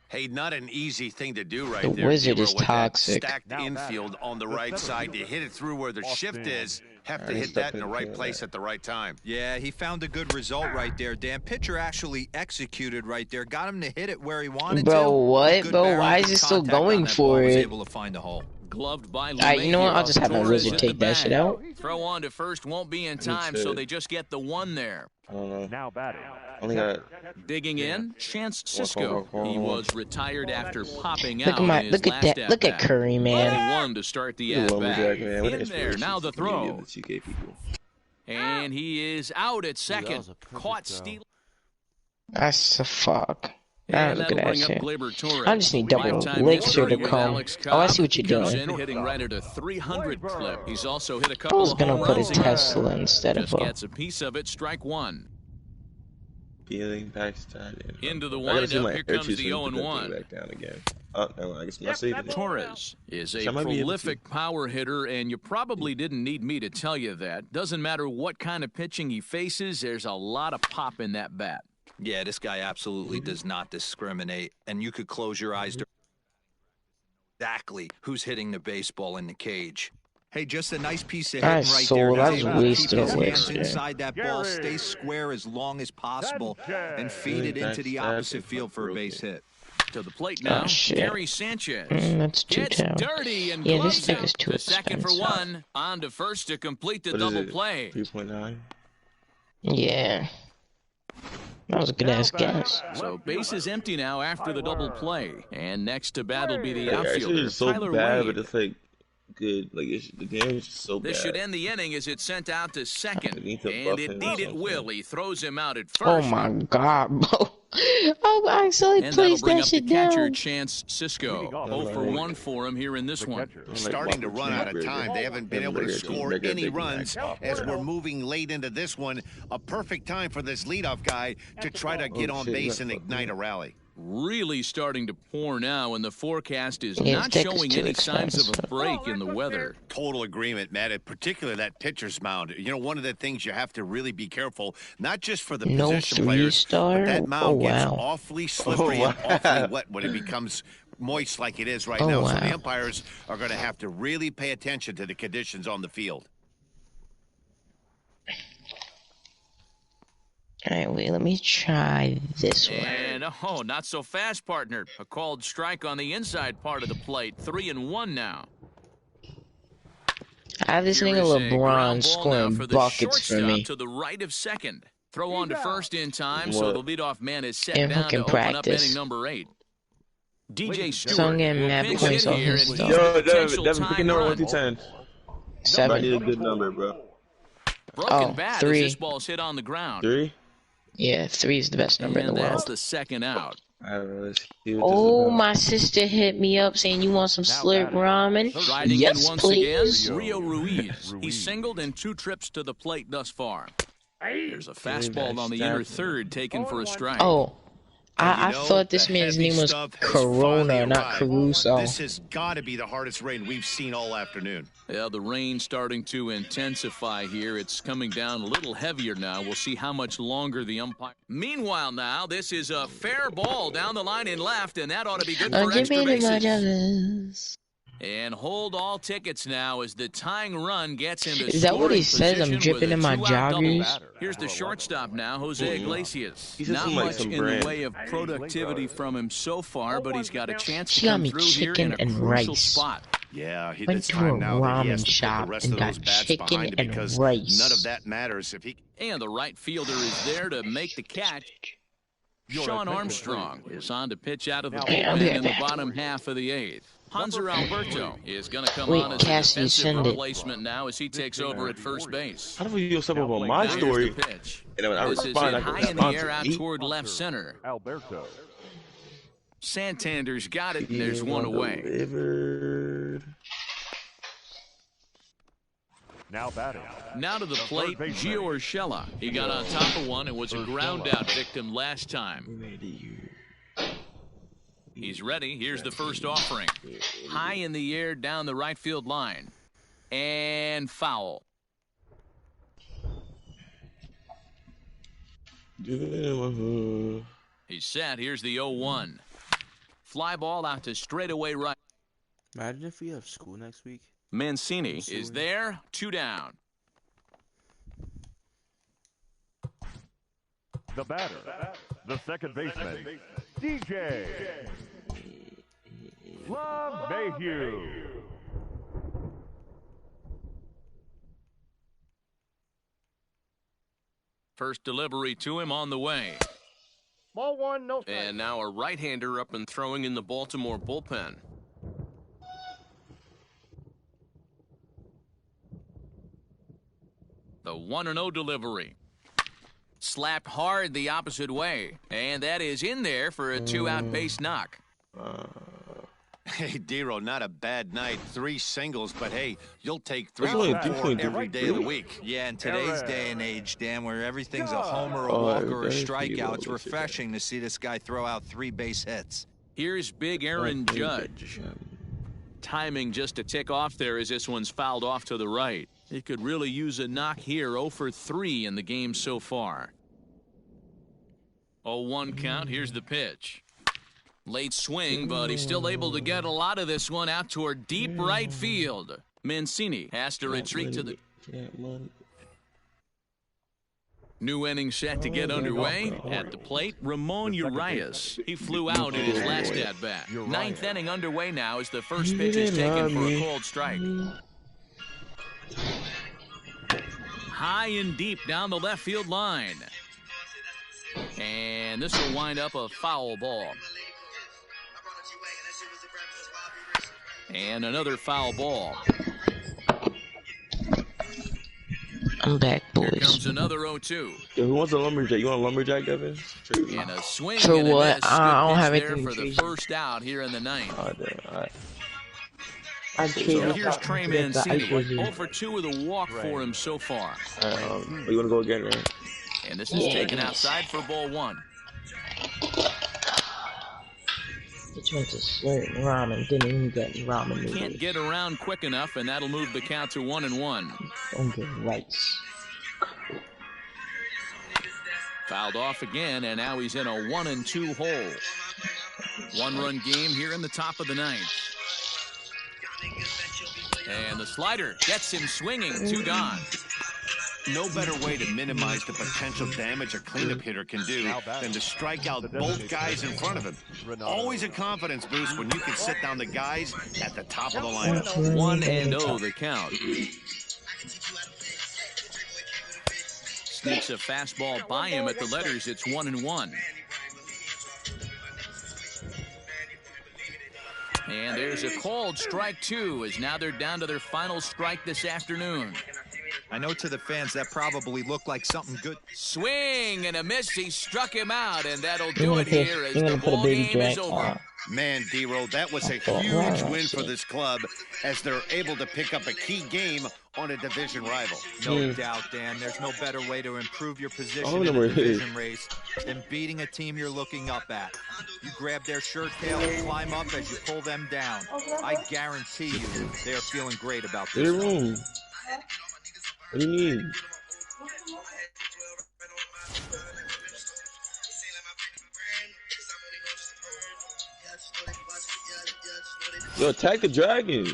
Speaker 1: Hey, not an easy thing to do right
Speaker 2: The
Speaker 1: there.
Speaker 2: Wizard is
Speaker 1: with
Speaker 2: toxic.
Speaker 1: That stacked infield on the right side to hit it through where the shift is. Have to hit that in the right place at the right time.
Speaker 7: Yeah, he found a good result right there, Dan. Pitcher actually executed right there. Got him to hit it where he wanted to.
Speaker 2: Bro, what? Bro, why is it still going for
Speaker 7: Was
Speaker 2: it?
Speaker 7: able to find a hole.
Speaker 4: Gloved by
Speaker 2: Alright, you know what? I'll just have my Wizard take that shit out.
Speaker 4: Throw on to first won't be in time, so they just get the one there.
Speaker 6: I don't know.
Speaker 8: Now batting.
Speaker 6: Only got
Speaker 4: Digging in, Chance Cisco. He was retired after popping
Speaker 2: Look
Speaker 4: out
Speaker 2: at my,
Speaker 4: in his
Speaker 2: look at
Speaker 4: last
Speaker 2: that, look at
Speaker 4: at-bat.
Speaker 2: Curry, man.
Speaker 4: One to start the at-bat. In there, now the throw.
Speaker 6: The 2K people.
Speaker 4: And he is out at second. Caught stealing.
Speaker 2: That's a fuck. Ah,
Speaker 4: And
Speaker 2: look at
Speaker 4: that'll
Speaker 2: that
Speaker 4: bring up
Speaker 2: shit.
Speaker 4: Gleyber Torres.
Speaker 2: I just need double
Speaker 4: Lifetime
Speaker 2: elixir to
Speaker 4: history with
Speaker 2: come.
Speaker 4: Alex
Speaker 2: Oh, I
Speaker 4: Cobb.
Speaker 2: see what you're
Speaker 4: Comes
Speaker 2: doing.
Speaker 4: in, hitting right at a 300 clip. He's also hit a
Speaker 2: I
Speaker 4: couple
Speaker 2: was
Speaker 4: of
Speaker 2: gonna
Speaker 4: home
Speaker 2: put a
Speaker 4: runs again.
Speaker 2: Tesla instead
Speaker 4: Just
Speaker 2: of a.
Speaker 4: gets a piece of it. Strike one.
Speaker 6: Feeling backside.
Speaker 4: Into the
Speaker 6: I gotta see
Speaker 4: windup.
Speaker 6: my
Speaker 4: Here
Speaker 6: air
Speaker 4: comes
Speaker 6: juice
Speaker 4: the
Speaker 6: when you put that
Speaker 4: 0-1.
Speaker 6: thing back down again. Oh, no, I guess I'm not saving it.
Speaker 4: Torres is a
Speaker 6: I might be able
Speaker 4: prolific power hitter, and you probably didn't need me to tell you that. Doesn't matter what kind of pitching he faces, there's a lot of pop in that bat.
Speaker 7: Yeah, this guy absolutely does not discriminate, and you could close your eyes to exactly who's hitting the baseball in the cage. Hey, just a nice piece of hitting right
Speaker 2: sold.
Speaker 7: there.
Speaker 2: I was wasted
Speaker 7: Keep his
Speaker 2: away
Speaker 7: hands
Speaker 2: there.
Speaker 7: inside that ball, stay square as long as possible, and feed it into the opposite field for a base hit.
Speaker 4: To the plate now,
Speaker 2: Oh, shit.
Speaker 4: Gary Sanchez.
Speaker 2: That's too
Speaker 4: Gets
Speaker 2: tough.
Speaker 4: dirty and
Speaker 2: Yeah, this
Speaker 4: gloves
Speaker 2: thing
Speaker 4: it.
Speaker 2: is too
Speaker 4: The second for
Speaker 2: expensive.
Speaker 4: one. On to first to complete the
Speaker 6: What is
Speaker 4: double
Speaker 6: it?
Speaker 4: play.
Speaker 6: 3.9.
Speaker 2: Yeah. That was a good ass guess.
Speaker 4: So base is empty now after the double play. And next to bat will be the
Speaker 6: Like, actually,
Speaker 4: outfielder,
Speaker 6: it's so
Speaker 4: Tyler
Speaker 6: bad,
Speaker 4: Wade.
Speaker 6: but it's like good. Like the damage is so bad.
Speaker 4: This should end the inning as it's sent out to second.
Speaker 6: I need to
Speaker 4: And
Speaker 6: buff
Speaker 4: indeed
Speaker 6: him or
Speaker 4: it
Speaker 6: something.
Speaker 4: will. He throws him out at first.
Speaker 2: Oh my god, bro. Oh, I accidentally
Speaker 4: And that'll
Speaker 2: placed
Speaker 4: bring
Speaker 2: that
Speaker 4: up the
Speaker 2: shit
Speaker 4: catcher,
Speaker 2: down.
Speaker 4: Chance Cisco. 0 for 1 for him here in this one.
Speaker 1: Starting to run out of time. They haven't been able to score any runs as we're moving late into this one. A perfect time for this leadoff guy to try to get on base and ignite a rally.
Speaker 4: Really starting to pour now, and the forecast is
Speaker 2: Yeah,
Speaker 4: not
Speaker 2: thick is
Speaker 4: showing
Speaker 2: too
Speaker 4: any signs of a
Speaker 2: expensive.
Speaker 4: break in the weather.
Speaker 1: Total agreement, Matt, and particularly that pitcher's mound. You know, one of the things you have to really be careful, not just for the
Speaker 2: No
Speaker 1: position players,
Speaker 2: 3-star?
Speaker 1: but that mound
Speaker 2: Oh,
Speaker 1: gets
Speaker 2: wow.
Speaker 1: awfully slippery and awfully wet when it becomes moist like it is right
Speaker 2: Oh,
Speaker 1: now. So
Speaker 2: wow.
Speaker 1: the umpires are going to have to really pay attention to the conditions on the field.
Speaker 2: Alright, wait, let me try this one.
Speaker 4: And, oh, not so fast, partner. A called strike on the inside part of the plate. 3-1 now.
Speaker 2: I have this
Speaker 4: Here
Speaker 2: nigga
Speaker 4: is a
Speaker 2: LeBron
Speaker 4: ground ball
Speaker 2: scoring
Speaker 4: now for the
Speaker 2: buckets for
Speaker 4: shortstop
Speaker 2: me.
Speaker 4: to the right of second. Throw on to first in time, so
Speaker 6: What?
Speaker 4: the leadoff man is set
Speaker 2: In
Speaker 4: down to
Speaker 2: fucking
Speaker 4: open up
Speaker 2: practice.
Speaker 4: inning number 8. DJ
Speaker 2: So I'm
Speaker 4: Stewart
Speaker 2: getting
Speaker 4: will
Speaker 2: mad
Speaker 4: pinch
Speaker 2: points
Speaker 4: hit
Speaker 2: on
Speaker 4: here,
Speaker 2: his
Speaker 4: and
Speaker 2: stuff.
Speaker 4: he's the
Speaker 6: Yo,
Speaker 4: potential
Speaker 6: Devin, pick a
Speaker 4: tying
Speaker 6: number
Speaker 4: run.
Speaker 6: 1 through 10. I
Speaker 2: 7.
Speaker 6: need a good number, bro.
Speaker 4: Broken
Speaker 2: Oh,
Speaker 4: bat
Speaker 2: 3.
Speaker 4: as this ball's hit on the ground.
Speaker 6: 3?
Speaker 2: Yeah, 3 is the best number in
Speaker 4: And
Speaker 2: the
Speaker 4: that's
Speaker 2: world.
Speaker 4: the second out.
Speaker 6: I don't know. Let's see what
Speaker 2: Oh,
Speaker 6: this is
Speaker 2: my sister hit me up saying you want some slurp ramen.
Speaker 4: Riding
Speaker 2: Yes,
Speaker 4: in once
Speaker 2: please.
Speaker 4: again, Rio Ruiz. He's singled in 2 trips to the plate thus far. There's a fastball on the inner third taken for a strike.
Speaker 2: Oh, I
Speaker 1: You know,
Speaker 2: thought this
Speaker 1: the
Speaker 2: man's
Speaker 1: heavy
Speaker 2: name was
Speaker 1: stuff has
Speaker 2: Corona,
Speaker 1: finally
Speaker 2: not
Speaker 1: arrived.
Speaker 2: Caruso.
Speaker 1: This has got to be the hardest rain we've seen all afternoon.
Speaker 4: Yeah, the rain's starting to intensify here. It's coming down a little heavier now. We'll see how much longer the umpire. Meanwhile, now this is a fair ball down the line in left, and that ought to be good for extra bases. And hold all tickets now as the tying run gets into
Speaker 2: Is that what he
Speaker 4: scoring
Speaker 2: says? I'm
Speaker 4: position
Speaker 2: dripping
Speaker 4: with a
Speaker 2: in my
Speaker 4: 2-out double.
Speaker 2: joggers?
Speaker 4: Here's the shortstop now, Jose Iglesias.
Speaker 6: He says
Speaker 4: Not
Speaker 6: some, like,
Speaker 4: much
Speaker 6: some
Speaker 4: in
Speaker 6: brand.
Speaker 4: the way of productivity from him so far, but he's got a chance
Speaker 2: She
Speaker 4: to
Speaker 2: got
Speaker 4: come
Speaker 2: me
Speaker 4: through here
Speaker 2: chicken
Speaker 4: in a
Speaker 2: and
Speaker 4: crucial
Speaker 2: rice.
Speaker 4: spot.
Speaker 1: Yeah,
Speaker 2: Went
Speaker 1: it's
Speaker 2: to
Speaker 1: time
Speaker 2: a
Speaker 1: now that he has
Speaker 2: ramen
Speaker 1: to put
Speaker 2: shop
Speaker 1: the rest
Speaker 2: and
Speaker 1: of those
Speaker 2: got
Speaker 1: bats
Speaker 2: chicken
Speaker 1: behind him
Speaker 2: and
Speaker 1: because
Speaker 2: rice.
Speaker 1: none of that matters if he.
Speaker 4: And the right fielder is there to make the catch. Sean Armstrong is on to pitch out of the
Speaker 2: Hey, I'll be
Speaker 4: bullpen
Speaker 2: right
Speaker 4: in the
Speaker 2: back.
Speaker 4: bottom half of the 8th. Hanser Alberto is going to come
Speaker 2: Wait,
Speaker 4: on as a
Speaker 2: Cassie,
Speaker 4: defensive
Speaker 2: send it.
Speaker 4: replacement now as he takes over at first base.
Speaker 6: How do we do something about my
Speaker 4: Here's
Speaker 6: story?
Speaker 4: the pitch.
Speaker 6: And when I
Speaker 4: This is
Speaker 6: respond,
Speaker 4: hit
Speaker 6: I can
Speaker 4: high in the
Speaker 6: respond
Speaker 4: air
Speaker 6: to
Speaker 4: out
Speaker 6: me.
Speaker 4: toward left center.
Speaker 8: Alberto.
Speaker 4: Santander's got it, and there's one away.
Speaker 6: Delivered.
Speaker 8: Now batting.
Speaker 4: Now to the plate, Gio Urshela. He got on top of one and was a ground-out victim last time. He's ready. Here's the first offering. High in the air down the right field line. And foul. He's set. Here's the 0-1. Fly ball out to straightaway right.
Speaker 3: Imagine if we have school next week.
Speaker 4: Mancini is there. 2 down.
Speaker 8: The batter. The second baseman. DJ. LeMahieu.
Speaker 4: First delivery to him on the way.
Speaker 8: Ball one, no strike.
Speaker 10: And now a right-hander up and throwing in the Baltimore bullpen.
Speaker 4: The 1-0 delivery. Slapped hard the opposite way. And that is in there for a 2-out base knock.
Speaker 1: Hey, Dero, not a bad night. 3 singles, but hey, you'll take 3
Speaker 6: only
Speaker 1: or 4 every day of the week.
Speaker 7: Yeah, in today's day and age, Dan, where everything's a homer, a walk, or a strikeout, it's refreshing to see this guy throw out 3 base hits.
Speaker 4: Here's big Aaron Judge. Timing just a tick off there as this one's fouled off to the right. He could really use a knock here. 0 for 3 in the game so far. 0-1 count. Here's the pitch. Late swing, but he's still able to get a lot of this one out toward deep right field. Mancini has to retreat to the... New inning set to get underway. At the plate, Ramon Urias. He flew out in his last at-bat. 9th inning underway now as the first pitch is taken for a cold strike. High and deep down the left field line. And this will wind up a foul ball. And another foul ball.
Speaker 2: I'm back, boys.
Speaker 4: Here comes another 0-2.
Speaker 6: Yo, who wants a lumberjack? You want a lumberjack, Devin?
Speaker 4: And a swing
Speaker 2: For
Speaker 4: and a
Speaker 2: what?
Speaker 4: miss.
Speaker 2: I don't have
Speaker 4: Good pitch
Speaker 2: anything
Speaker 4: there for the first out here in the 9th. So here's Trey Mancini. 0 for 2 with a walk for him so far.
Speaker 6: You want to go again, right?
Speaker 4: And this is taken outside for ball 1.
Speaker 2: He tried to slurp ramen, didn't even get ramen noodles.
Speaker 4: Can't get around quick enough, and that'll move the count to 1-1.
Speaker 2: Don't get rice.
Speaker 4: Fouled off again, and now he's in a 1-2 hole. 1-run game here in the top of the 9th. And the slider gets him swinging. 2 gone.
Speaker 1: No better way to minimize the potential damage a cleanup hitter can do than to strike out both guys in front of him. Always a confidence boost when you can sit down the guys at the top of the lineup.
Speaker 4: 1-0 the count. Sneaks a fastball by him at the letters. It's 1-1. And there's a called strike 2 as now they're down to their final strike this afternoon.
Speaker 7: I know to the fans that probably looked like something good.
Speaker 4: Swing and a miss. He struck him out, and that'll do it here as the ball game is over.
Speaker 1: Man, Dero, that was a huge win for this club as they're able to pick up a key game on a division rival.
Speaker 7: No doubt, Dan. There's no better way to improve your position in a division race than beating a team you're looking up at. You grab their shirt tail and climb up as you pull them down. I guarantee you they are feeling great about this one.
Speaker 6: What do you need? Yo, attack the dragon.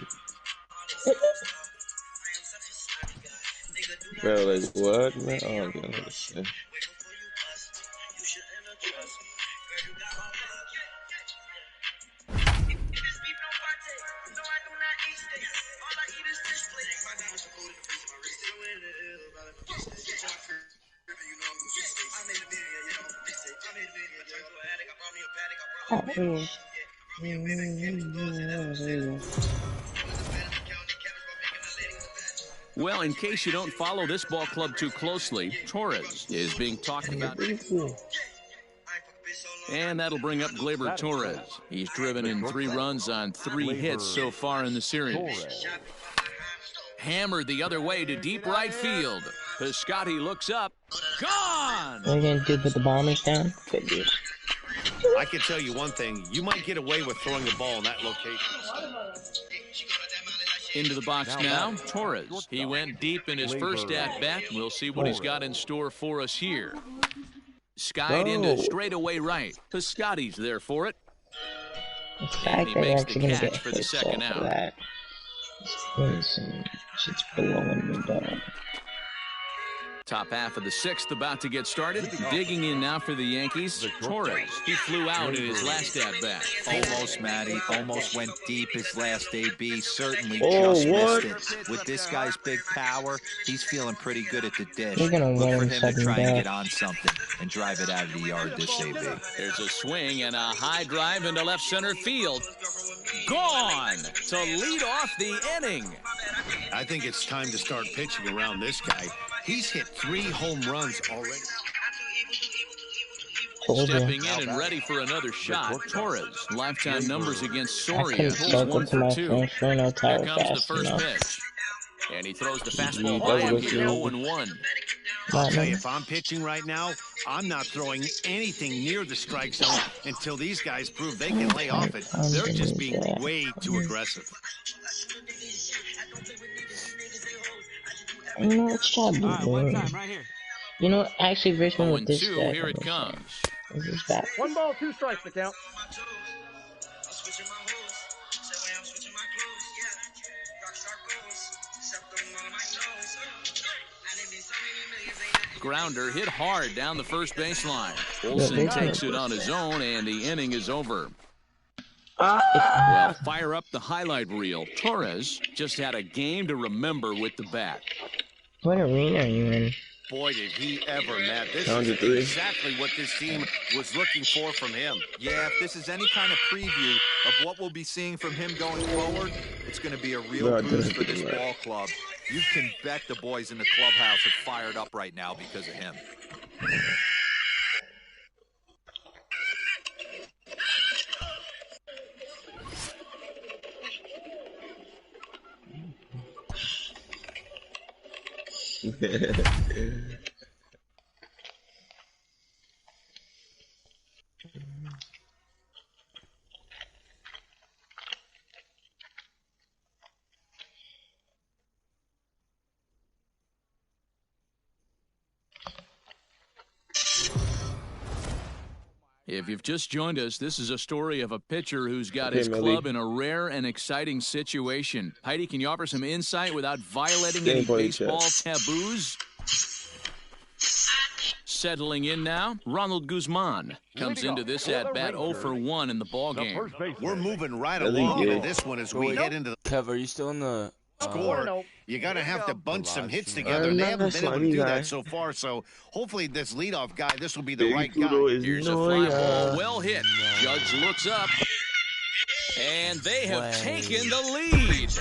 Speaker 6: Bro, like, what, man? Oh, God.
Speaker 4: Well, in case you don't follow this ball club too closely, Torres is being talked about. And that'll bring up Gleyber Torres. He's driven in 3 runs on 3 hits so far in the series. Hammered the other way to deep right field. Piscotty looks up. Gone!
Speaker 2: What are you going to do, put the bombers down? Could be.
Speaker 1: I can tell you one thing. You might get away with throwing the ball in that location.
Speaker 4: Into the box now, Torres. He went deep in his first at-bat. We'll see what he's got in store for us here. Skied into straightaway right. Piscotty's there for it.
Speaker 2: The fact that they're actually going to get
Speaker 4: for the
Speaker 2: hits
Speaker 4: second
Speaker 2: off
Speaker 4: out.
Speaker 2: of that. Shit's blowing me down.
Speaker 4: Top half of the 6th about to get started. Digging in now for the Yankees. Torres. He flew out in his last at-bat.
Speaker 7: Almost, Matty. Almost went deep his last AB. Certainly just missed it. With this guy's big power, he's feeling pretty good at the dish.
Speaker 2: You're gonna
Speaker 7: Look for
Speaker 2: win
Speaker 7: him to try and
Speaker 2: back.
Speaker 7: get on something and drive it out of the yard this AB.
Speaker 4: There's a swing and a high drive into left center field. Gone to lead off the inning.
Speaker 1: I think it's time to start pitching around this guy. He's hit 3 home runs already.
Speaker 4: Stepping in and ready for another shot. Torres. Lifetime numbers against Soria. He's
Speaker 2: Spoke
Speaker 4: 1
Speaker 2: into
Speaker 4: for
Speaker 2: my
Speaker 4: 2.
Speaker 2: phone, sure no
Speaker 4: Here
Speaker 2: tower
Speaker 4: comes the
Speaker 2: fast
Speaker 4: first
Speaker 2: enough.
Speaker 4: pitch. And he throws the fastball by him here, 0-1.
Speaker 1: I'll tell you, if I'm pitching right now, I'm not throwing anything near the strike zone until these guys prove they can lay off it. They're just being way too aggressive.
Speaker 2: You know, let's try to do You know, actually, Richmond with this
Speaker 4: 0-2,
Speaker 2: guy.
Speaker 4: here it comes.
Speaker 2: This is back.
Speaker 8: 1 ball, 2 strikes to count.
Speaker 4: Grounder hit hard down the first baseline. Olsen takes it on his own, and the inning is over. Well, fire up the highlight reel. Torres just had a game to remember with the bat.
Speaker 2: What arena are you in?
Speaker 1: Boy, did he ever, Matt. This is
Speaker 6: 103.
Speaker 1: exactly what this team was looking for from him.
Speaker 7: Yeah, if this is any kind of preview of what we'll be seeing from him going forward, it's going to be a real boost for this ball club. You can bet the boys in the clubhouse are fired up right now because of him.
Speaker 4: If you've just joined us, this is a story of a pitcher who's got his club in a rare and exciting situation. Heidi, can you offer some insight without violating any baseball taboos? Settling in now, Ronald Guzman comes into this at-bat 0 for 1 in the ballgame.
Speaker 1: We're moving right along in this one as we head into the
Speaker 3: Kev, are you still in the
Speaker 1: score. You're going to have to bunch some hits together, and they haven't been able to do that so far. So hopefully this leadoff guy, this will be the right guy.
Speaker 4: Here's a fly ball, well hit. Judge looks up, and they have taken the lead.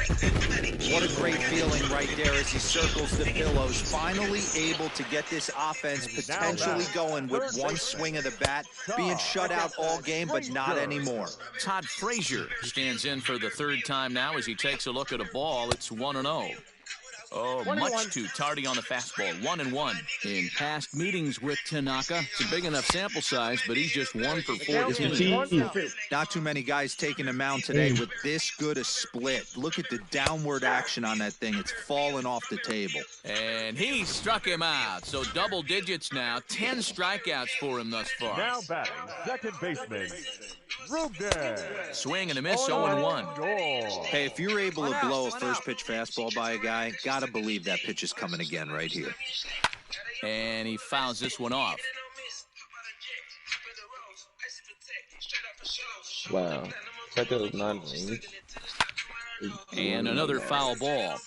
Speaker 7: What a great feeling right there as he circles the pillows. Finally able to get this offense potentially going with one swing of the bat. Being shut out all game, but not anymore.
Speaker 4: Todd Frazier stands in for the 3rd time now as he takes a look at a ball. It's 1-0. Oh, much too tardy on the fastball. 1-1. In past meetings with Tanaka, it's a big enough sample size, but he's just 1 for 14.
Speaker 7: Not too many guys taking the mound today with this good a split. Look at the downward action on that thing. It's falling off the table.
Speaker 4: And he struck him out. So double digits now. 10 strikeouts for him thus far.
Speaker 8: Now batting, second baseman, Ruben.
Speaker 4: Swing and a miss, 0-1.
Speaker 7: Hey, if you're able to blow a first pitch fastball by a guy, gotta believe that pitch is coming again right here.
Speaker 4: And he fouls this one off.
Speaker 6: Wow. That was 9 rings.
Speaker 4: And another foul ball.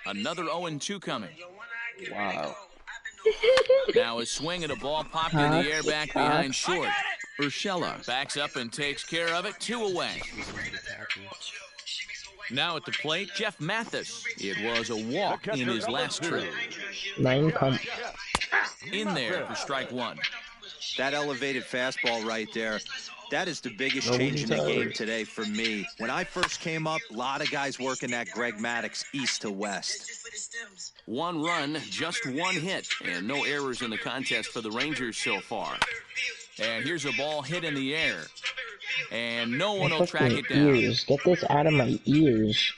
Speaker 4: Another 0-2 coming.
Speaker 6: Wow.
Speaker 4: Now a swing and a ball popped in the air back behind short. Urshela backs up and takes care of it. 2 away. Now at the plate, Jeff Mathis. It was a walk in his last trip.
Speaker 2: 9 pump.
Speaker 4: In there for strike 1.
Speaker 7: That elevated fastball right there, that is the biggest change in the game today for me. When I first came up, a lot of guys working that Greg Maddux east to west.
Speaker 4: 1 run, just 1 hit, and no errors in the contest for the Rangers so far. And here's a ball hit in the air. And no one will track it down.
Speaker 2: Ears. Get this out of my ears.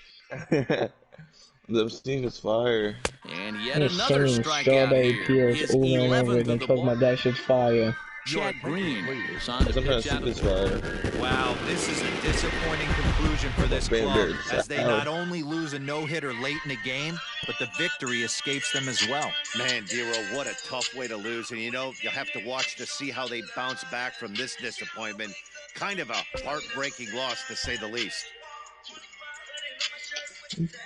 Speaker 6: The steam is fire.
Speaker 4: And yet another strikeout
Speaker 2: strawberry
Speaker 4: here.
Speaker 2: peels over and over again. Talking about that shit's fire.
Speaker 4: Chad Green is on the pitch out of the
Speaker 7: Wow, this is a disappointing conclusion for this club, as they not only lose a no-hitter late in the game, but the victory escapes them as well.
Speaker 1: Man, Dero, what a tough way to lose. And, you know, you'll have to watch to see how they bounce back from this disappointment. Kind of a heartbreaking loss, to say the least.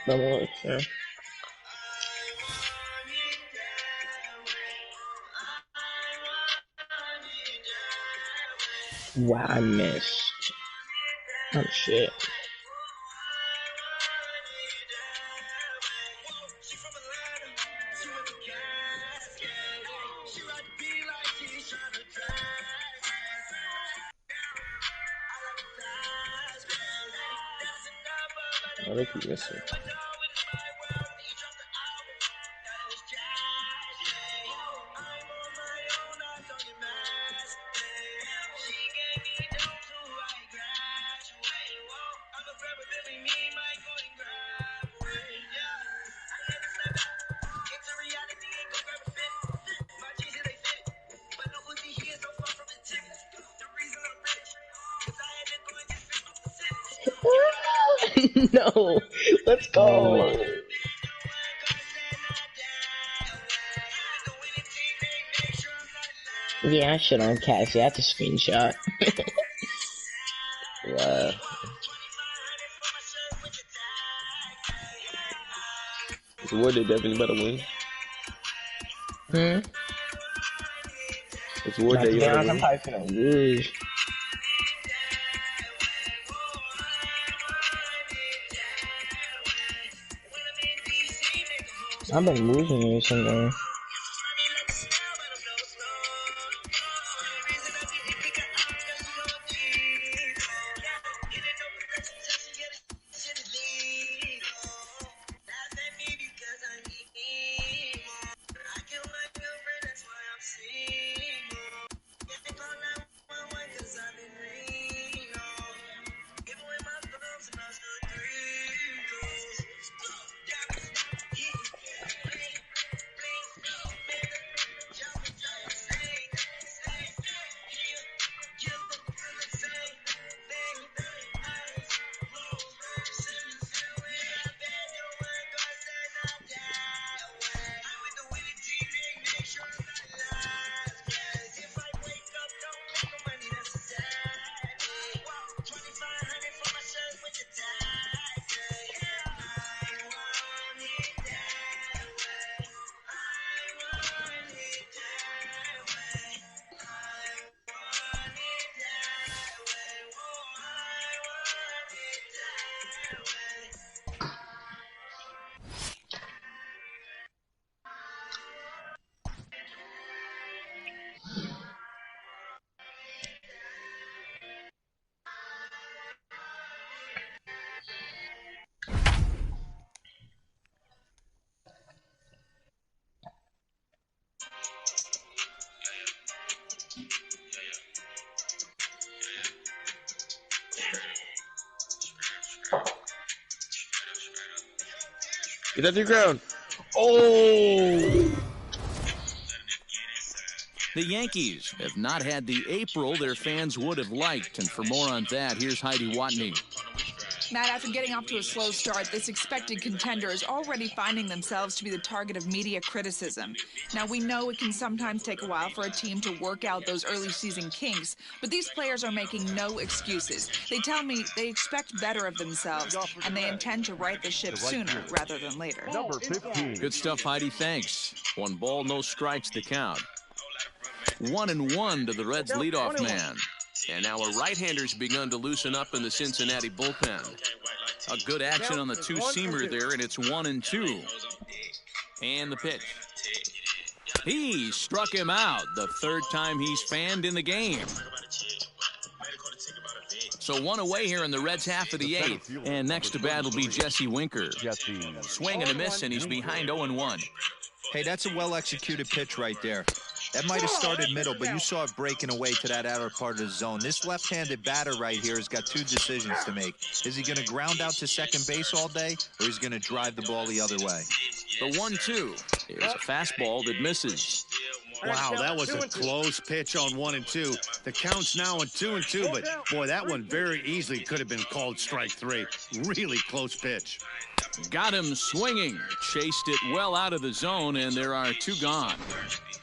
Speaker 2: Wow, I missed. Oh, shit.
Speaker 6: I think you missed it.
Speaker 2: No, let's go. Yeah, I should on Cassie. That's a screenshot.
Speaker 6: Wow. So what, they definitely better win? It's what they better win.
Speaker 2: I'm probably finna lose. I've been losing recently.
Speaker 6: Get that to the ground. Oh!
Speaker 4: The Yankees have not had the April their fans would have liked, and for more on that, here's Heidi Watney.
Speaker 9: Matt, after getting off to a slow start, this expected contender is already finding themselves to be the target of media criticism. Now, we know it can sometimes take a while for a team to work out those early season kinks, but these players are making no excuses. They tell me they expect better of themselves, and they intend to right the ship sooner rather than later.
Speaker 8: Number 15.
Speaker 4: Good stuff, Heidi. Thanks. 1 ball, no strikes to count. 1-1 to the Reds' leadoff man. And now a right-hander's begun to loosen up in the Cincinnati bullpen. A good action on the two-seamer there, and it's 1-2. And the pitch. He struck him out, the third time he's fanned in the game. So one away here in the Reds' half of the eighth. And next to bat will be Jesse Winker. Swing and a miss, and he's behind 0-1.
Speaker 7: Hey, that's a well-executed pitch right there. That might have started middle, but you saw it breaking away to that outer part of the zone. This left-handed batter right here has got two decisions to make. Is he going to ground out to second base all day, or is he going to drive the ball the other way?
Speaker 4: The 1-2 is a fastball that misses.
Speaker 1: Wow, that was a close pitch on 1-2. The count's now on 2-2, but boy, that one very easily could have been called strike 3. Really close pitch.
Speaker 4: Got him swinging. Chased it well out of the zone, and there are 2 gone.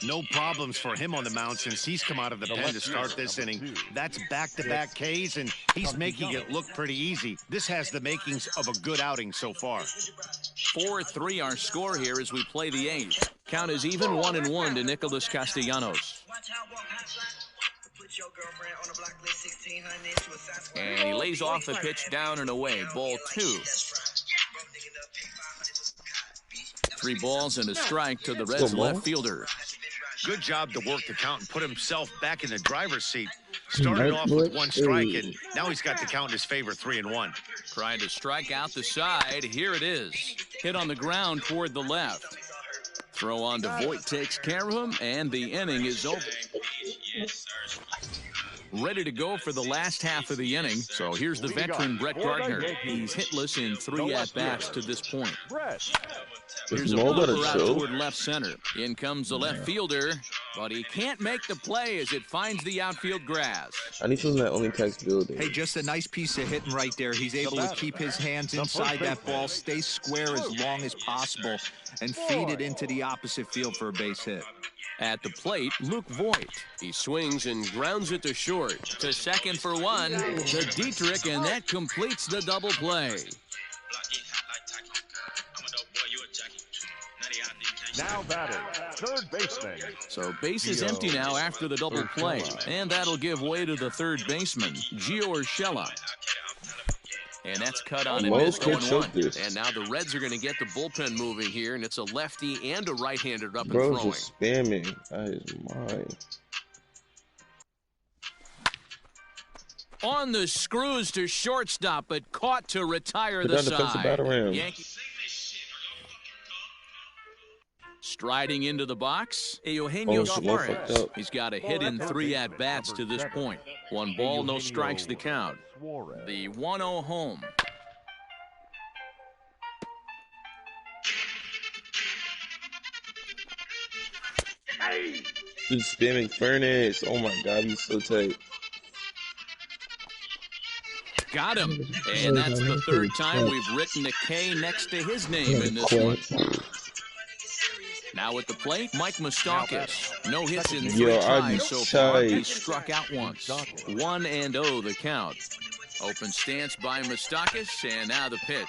Speaker 1: No problems for him on the mound since he's come out of the pen to start this inning. That's back-to-back Ks, and he's making it look pretty easy. This has the makings of a good outing so far.
Speaker 4: 4-3 our score here as we play the 8th. Count is even 1-1 to Nicholas Castellanos. And he lays off the pitch down and away. Ball 2. 3 balls and a strike to the Reds left fielder.
Speaker 1: Good job to work the count and put himself back in the driver's seat. Started off with 1 strike, and now he's got the count in his favor, 3-1.
Speaker 4: Trying to strike out the side. Here it is. Hit on the ground toward the left. Throw on to Voit takes care of him, and the inning is over. Ready to go for the last half of the inning. So here's the veteran Brett Gardner. He's hitless in 3 at-bats to this point. Here's a blower out toward left center. In comes the left fielder, but he can't make the play as it finds the outfield grass.
Speaker 6: I need something that only takes building.
Speaker 7: Hey, just a nice piece of hitting right there. He's able to keep his hands inside that ball, stay square as long as possible, and feed it into the opposite field for a base hit.
Speaker 4: At the plate, Luke Voit. He swings and grounds it to short. To second for 1 to Dietrich, and that completes the double play.
Speaker 8: Now batting, third baseman.
Speaker 4: So base is empty now after the double play, and that'll give way to the third baseman, Gio Urshela. And that's cut on and missed 0-1. And now the Reds are going to get the bullpen moving here, and it's a lefty and a right-hander up and throwing.
Speaker 6: Bro, just spamming. That is mine.
Speaker 4: On the screws to shortstop, but caught to retire the side. Yankees. Striding into the box, Eugenio Suarez. He's got a hit in 3 at-bats to this point. 1 ball, no strikes the count. The 1-0 home.
Speaker 6: Dude, spamming Furnace. Oh my God, he's so tight.
Speaker 4: Got him. And that's the 3rd time we've written a K next to his name in this one. Now at the plate, Mike Moustakas. No hits in 3 tries so far. He struck out once. 1-0 the count. Open stance by Moustakas, and now the pitch.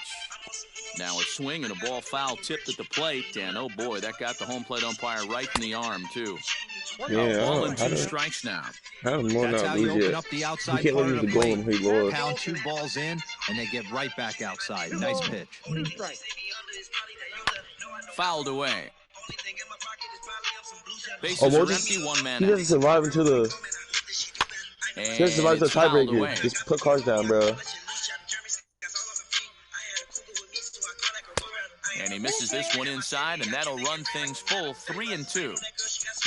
Speaker 4: Now a swing and a ball foul tipped at the plate, and oh boy, that got the home plate umpire right in the arm too.
Speaker 6: Yeah,
Speaker 4: ball and 2 strikes now.
Speaker 7: That's how you open up the outside part of the plate. Pound 2 balls in, and they get right back outside. Nice pitch.
Speaker 4: Fouled away. Bases are empty, 1 man
Speaker 6: he doesn't survive until the. He doesn't survive the tiebreaker. Just put cards down, bro.
Speaker 4: And he misses this one inside, and that'll run things full 3-2.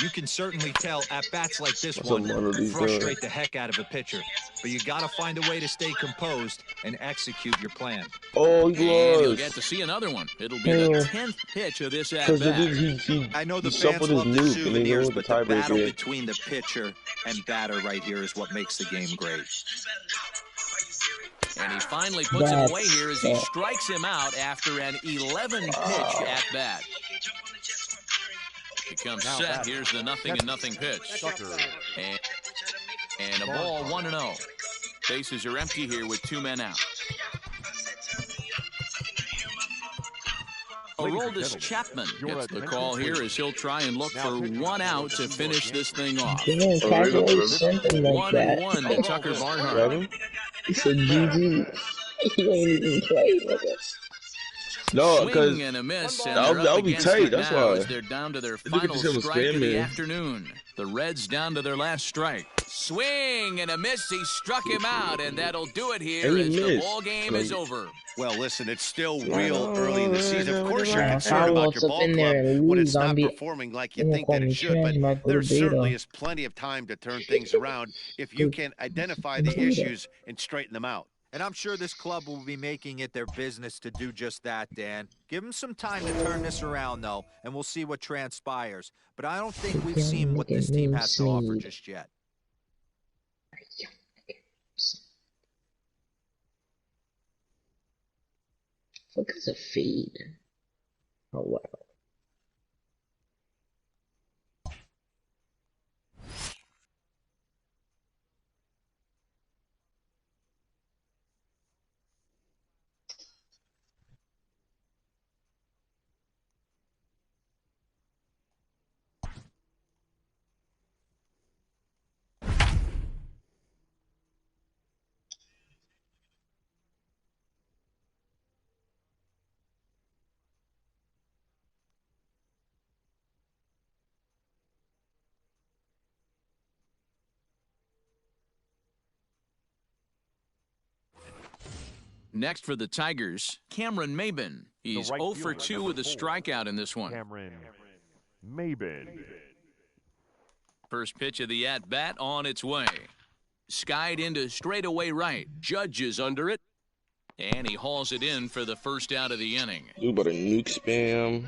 Speaker 7: You can certainly tell at-bats like this one frustrate the heck out of a pitcher. But you got to find a way to stay composed and execute your plan.
Speaker 6: Oh, he was.
Speaker 4: And you'll get to see another one. It'll be the 10th pitch of this at-bat.
Speaker 7: I know the fans love the souvenirs, but the battle between the pitcher and batter right here is what makes the game great.
Speaker 4: And he finally puts him away here as he strikes him out after an 11-pitch at-bat. Becomes set. Here's the 0-0 pitch. And a ball 1-0. Bases are empty here with 2 men out. Aroldis Chapman gets the call here as he'll try and look for 1 out to finish this thing off.
Speaker 2: Damn, Cash always something like that.
Speaker 4: 1-1 to Tucker Barnhart.
Speaker 2: He said GG. He ain't even played with us.
Speaker 6: No, because
Speaker 4: Swing and a miss, and
Speaker 6: that would be tight. That's why.
Speaker 4: as they're down to their final strike of the afternoon. The Reds down to their last strike. Swing and a miss. He struck him out, and that'll do it here as the ball game is over.
Speaker 1: Well, listen, it's still real early in the season. Of course, you're concerned about your ball club when it's not performing like you think that it should, but there certainly is plenty of time to turn things around if you can identify the issues and straighten them out.
Speaker 7: And I'm sure this club will be making it their business to do just that, Dan. Give them some time to turn this around, though, and we'll see what transpires. But I don't think we've seen what this team has to offer just yet.
Speaker 2: Look at the feed. Oh, wow.
Speaker 4: Next for the Tigers, Cameron Maybin. He's 0 for 2 with a strikeout in this one.
Speaker 8: Cameron Maybin.
Speaker 4: First pitch of the at-bat on its way. Skied into straightaway right. Judge is under it. And he hauls it in for the first out of the inning.
Speaker 6: You better nuke spam.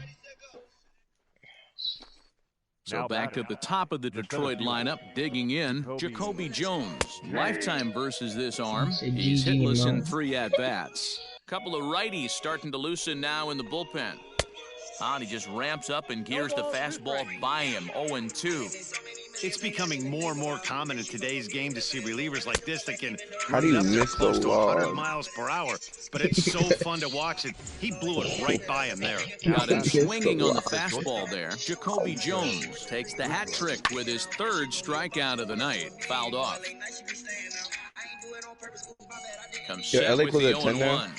Speaker 4: So back to the top of the Detroit lineup, digging in, Jacoby Jones. Lifetime versus this arm. He's hitless in 3 at-bats. Couple of righties starting to loosen now in the bullpen. And he just ramps up and gears the fastball by him, 0-2.
Speaker 1: It's becoming more and more common in today's game to see relievers like this that can
Speaker 6: How do you
Speaker 1: run up to
Speaker 6: miss
Speaker 1: close
Speaker 6: the
Speaker 1: to 100
Speaker 6: wall?
Speaker 1: miles per hour. But it's so fun to watch it. He blew it right by him there.
Speaker 4: Got him swinging on the fastball there. Jacoby Jones takes the hat trick with his 3rd strikeout of the night. Fouled off. Comes set with the 0-1.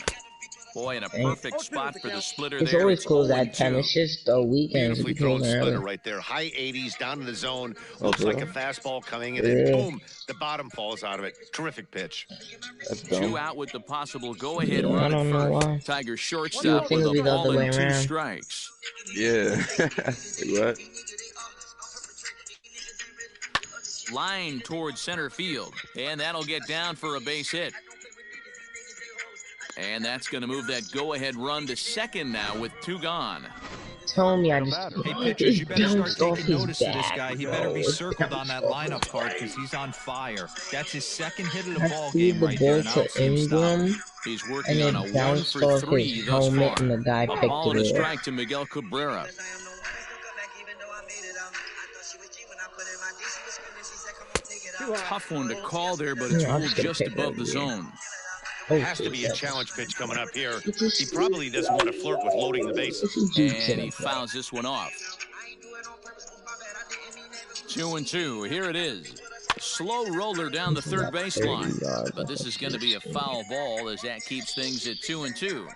Speaker 4: Boy, in a perfect spot for the splitter there.
Speaker 2: It's always cool that 10. It's just the weekends.
Speaker 1: Beautifully thrown splitter right there. High 80s, down in the zone. Looks like a fastball coming in, and boom, the bottom falls out of it. Terrific pitch.
Speaker 6: That's dumb.
Speaker 4: 2 out with the possible go-ahead run at first. Tiger shortstop
Speaker 2: You
Speaker 4: with
Speaker 2: think
Speaker 4: a
Speaker 2: it'll be the
Speaker 4: ball
Speaker 2: other way
Speaker 4: and 2
Speaker 2: around?
Speaker 4: strikes.
Speaker 6: Yeah. What?
Speaker 4: Line towards center field, and that'll get down for a base hit. And that's going to move that go-ahead run to second now with 2 gone.
Speaker 2: Tell me I just...
Speaker 7: Hey, pitchers, you better start taking notice of this
Speaker 2: back,
Speaker 7: guy. He
Speaker 2: bro.
Speaker 7: better be circled on that lineup card because he's on fire. That's his 2nd hit of the
Speaker 2: I
Speaker 7: ball
Speaker 2: see
Speaker 7: game
Speaker 2: the
Speaker 7: right there,
Speaker 2: ball
Speaker 7: and I don't
Speaker 2: to
Speaker 7: see him stop.
Speaker 2: Ingram,
Speaker 4: He's
Speaker 2: and
Speaker 4: working on a
Speaker 2: it
Speaker 4: 1
Speaker 2: bounced
Speaker 4: for
Speaker 2: off
Speaker 4: 3
Speaker 2: his
Speaker 4: thus far.
Speaker 2: helmet, and the guy
Speaker 4: A
Speaker 2: picked
Speaker 4: ball and a
Speaker 2: it up.
Speaker 4: strike to Miguel Cabrera. Tough one to call there, but it's
Speaker 2: Yeah, I'm
Speaker 4: ruled
Speaker 2: just gonna
Speaker 4: just
Speaker 2: pick
Speaker 4: above
Speaker 2: that
Speaker 4: the
Speaker 2: again.
Speaker 4: zone.
Speaker 2: Oh,
Speaker 1: Has to be a challenge pitch coming up here. He probably doesn't want to flirt with loading the bases.
Speaker 4: And he fouls this one off. 2-2. Here it is. Slow roller down the 3rd baseline. But this is going to be a foul ball as that keeps things at 2-2.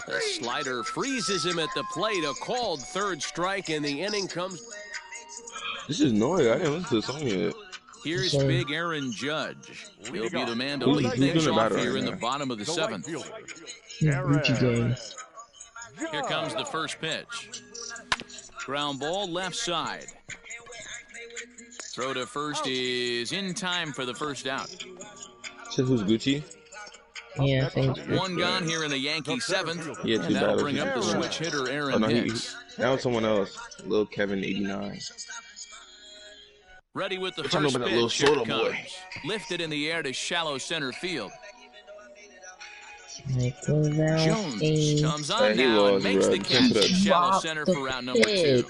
Speaker 4: The slider freezes him at the plate. A called 3rd strike, and the inning comes.
Speaker 6: This is noise. I didn't listen to the song yet.
Speaker 4: Here's big Aaron Judge. He'll be the man to lead things off here in the bottom of the 7th.
Speaker 2: Gucci game.
Speaker 4: Here comes the first pitch. Ground ball left side. Throw to first is in time for the first out.
Speaker 6: Said who's Gucci?
Speaker 2: Yeah, I think
Speaker 4: 1 gone here in the Yankee 7th.
Speaker 6: Yeah, 2
Speaker 4: And that'll
Speaker 6: batters.
Speaker 4: bring up the switch hitter Aaron Hicks.
Speaker 6: That was someone else. Lil Kevin 89.
Speaker 4: Ready with the
Speaker 6: talking
Speaker 4: first
Speaker 6: about that little
Speaker 4: pitch. Here
Speaker 6: soda
Speaker 4: it comes.
Speaker 6: boy.
Speaker 4: Lifted in the air to shallow center field.
Speaker 2: Jones
Speaker 4: Jones comes
Speaker 6: Yeah,
Speaker 4: on
Speaker 6: he
Speaker 4: now and
Speaker 6: was,
Speaker 4: makes
Speaker 6: bro.
Speaker 4: the catch in shallow center for round number 2.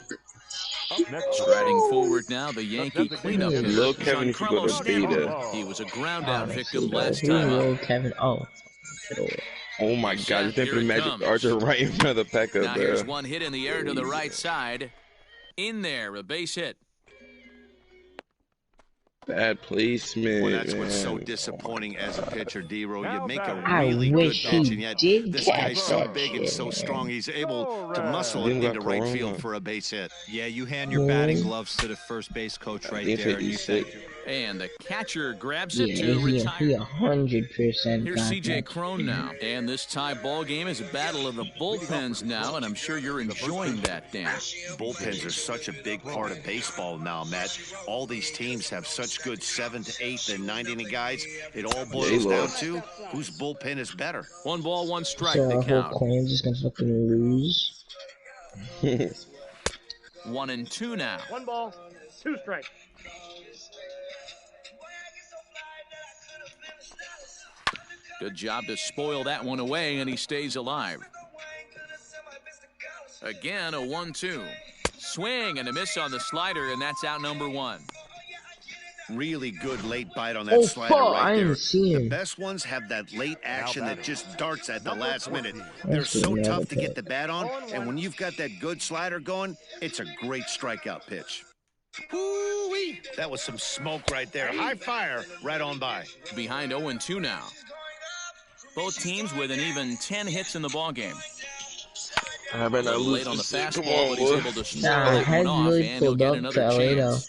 Speaker 4: Striding forward now, the Yankee cleanup hitter,
Speaker 6: Lil Kevin, if you go
Speaker 4: Giancarlo
Speaker 6: to
Speaker 4: Stanton.
Speaker 6: beta.
Speaker 4: He was a ground out victim last
Speaker 2: Who
Speaker 4: time
Speaker 2: will
Speaker 4: up.
Speaker 2: Kevin? Oh.
Speaker 6: Oh my God! You think the Magic Archer right in front of the Pekka,
Speaker 4: now
Speaker 6: bro.
Speaker 4: Here's one hit in the air to the right side. In there, a base hit.
Speaker 6: Bad placement.
Speaker 1: Well, that's what's so disappointing as a pitcher, D-Row. You make a really good pitch, and yet this guy's so big and so strong, he's able to muscle it into right field for a base hit.
Speaker 7: Yeah, you hand your batting gloves to the first base coach right there, and you think.
Speaker 4: And the catcher grabs it to
Speaker 2: He
Speaker 4: retire.
Speaker 2: 100%.
Speaker 4: Here's C.J. Cron now. And this tie ball game is a battle of the bullpens now, and I'm sure you're enjoying that, Dan.
Speaker 1: Bullpens are such a big part of baseball now, Matt. All these teams have such good 7th, 8th, and 9th inning guys. It all boils down to whose bullpen is better.
Speaker 4: 1 ball, 1 strike
Speaker 2: So
Speaker 4: to
Speaker 2: our
Speaker 4: count.
Speaker 2: whole claim's just gonna fucking lose.
Speaker 4: 1-2 now.
Speaker 8: 1 ball, 2 strikes.
Speaker 4: Good job to spoil that one away, and he stays alive. Again, a 1-2. Swing and a miss on the slider, and that's out number 1.
Speaker 1: Really good late bite on that slider right there. The best ones have that late action that just darts at the last minute. They're so tough to get the bat on, and when you've got that good slider going, it's a great strikeout pitch. Woo-wee! That was some smoke right there. High fire right on by.
Speaker 4: Behind 0-2 now. Both teams with an even 10 hits in the ballgame.
Speaker 6: I better not lose
Speaker 4: Late on the
Speaker 6: this shit.
Speaker 4: fastball, but he's
Speaker 6: Come on,
Speaker 4: able to
Speaker 6: boy.
Speaker 4: strike
Speaker 2: Nah,
Speaker 4: that
Speaker 2: head
Speaker 4: one off,
Speaker 2: really
Speaker 4: and he'll
Speaker 2: pulled
Speaker 4: get
Speaker 2: up
Speaker 4: another
Speaker 2: to LA though.
Speaker 4: chance.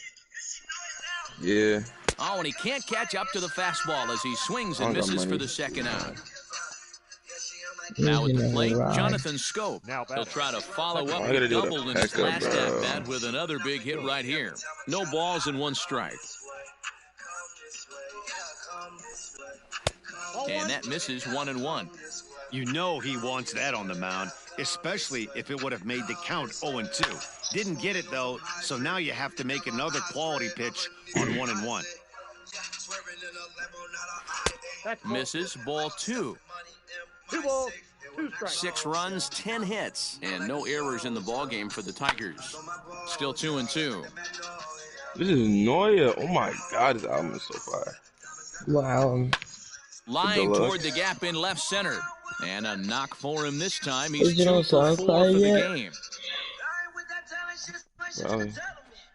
Speaker 6: Yeah.
Speaker 4: Oh, and he can't catch up to the fastball as he swings and misses for the second out. Now at the plate, Jonathan Scope. He'll try to follow up
Speaker 6: I gotta
Speaker 4: with
Speaker 6: do the
Speaker 4: double in his
Speaker 6: Pekka,
Speaker 4: last
Speaker 6: bro.
Speaker 4: at-bat with another big hit right here. No balls and 1 strike. And that misses 1-1.
Speaker 1: You know he wants that on the mound, especially if it would have made the count 0-2. Didn't get it, though, so now you have to make another quality pitch on 1-1.
Speaker 4: Misses, ball 2.
Speaker 8: 2 balls, 2 strikes.
Speaker 4: 6 runs, 10 hits, and no errors in the ballgame for the Tigers. Still 2-2.
Speaker 6: This is Neuer. Oh my God, this album is so fire.
Speaker 2: Wow.
Speaker 4: Line toward the gap in left center. And a knock for him this time. He's
Speaker 2: Is it
Speaker 4: 2
Speaker 2: on
Speaker 4: for 4
Speaker 2: SoundCloud
Speaker 4: for the
Speaker 2: yet?
Speaker 4: game.
Speaker 6: Really?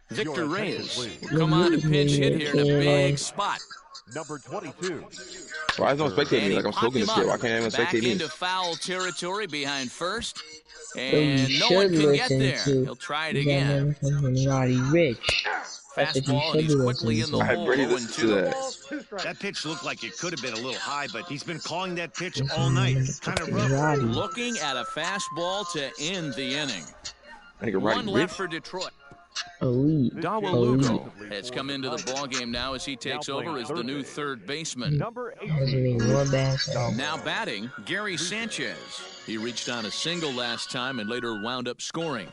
Speaker 4: Victor Reyes come on and pinch hit here in a big spot.
Speaker 8: Number 22.
Speaker 6: Why is no spectating
Speaker 4: And
Speaker 6: me?
Speaker 4: he
Speaker 6: Like I'm
Speaker 4: popped
Speaker 6: smoking this
Speaker 4: him
Speaker 6: shit.
Speaker 4: up.
Speaker 6: Why can't anyone
Speaker 4: Back
Speaker 6: spectate me?
Speaker 4: into foul territory behind first.
Speaker 2: So
Speaker 4: And
Speaker 2: you
Speaker 4: no one
Speaker 2: should
Speaker 4: can get
Speaker 2: listen
Speaker 4: there.
Speaker 2: to
Speaker 4: He'll try it again.
Speaker 2: Roddy Rich. That's what you
Speaker 4: Fastball,
Speaker 2: should
Speaker 4: and
Speaker 2: be
Speaker 4: he's quickly in the
Speaker 2: listening to.
Speaker 4: hole.
Speaker 6: I really listen to
Speaker 4: 0-2.
Speaker 6: that.
Speaker 1: That pitch looked like it could have been a little high, but he's been calling that pitch all night. Kind of rough.
Speaker 2: Roddy.
Speaker 4: Looking at a fastball to end the inning.
Speaker 6: I think
Speaker 4: One
Speaker 6: Roddy
Speaker 4: left
Speaker 6: Rich.
Speaker 4: for Detroit.
Speaker 2: Elite.
Speaker 4: Dawa
Speaker 2: Elite.
Speaker 4: Lugo has come into the ballgame now as he takes over as the new third baseman.
Speaker 8: Number
Speaker 2: Doesn't
Speaker 8: 18.
Speaker 2: mean more bad.
Speaker 4: Now batting, Gary Sanchez. He reached on a single last time and later wound up scoring.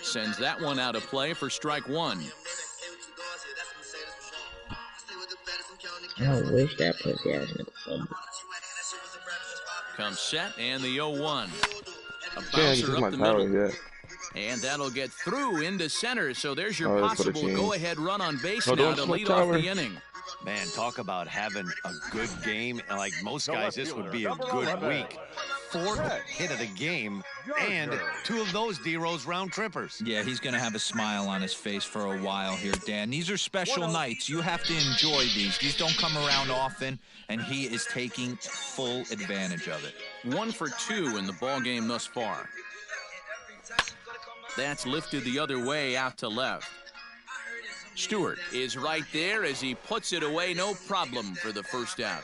Speaker 4: Sends that one out of play for strike 1.
Speaker 2: I wish that pussy ass nigga fumbled.
Speaker 4: Comes set and the 0-1. A
Speaker 6: Damn, this
Speaker 4: bouncer
Speaker 6: is my
Speaker 4: up the
Speaker 6: power,
Speaker 4: middle.
Speaker 6: yeah.
Speaker 4: And that'll get through into center. So there's your
Speaker 6: Oh, that's for the
Speaker 4: possible
Speaker 6: team.
Speaker 4: go-ahead run on base
Speaker 6: No,
Speaker 4: now
Speaker 6: don't
Speaker 4: to
Speaker 6: smoke
Speaker 4: lead off
Speaker 6: tower.
Speaker 4: the inning.
Speaker 1: Man, talk about having a good game. And like most guys, this would be a good week. 4th hit of the game, and 2 of those D-Rose round trippers.
Speaker 7: Yeah, he's going to have a smile on his face for a while here, Dan. These are special nights. You have to enjoy these. These don't come around often, and he is taking full advantage of it.
Speaker 4: 1 for 2 in the ballgame thus far. That's lifted the other way out to left. Stewart is right there as he puts it away, no problem for the first out.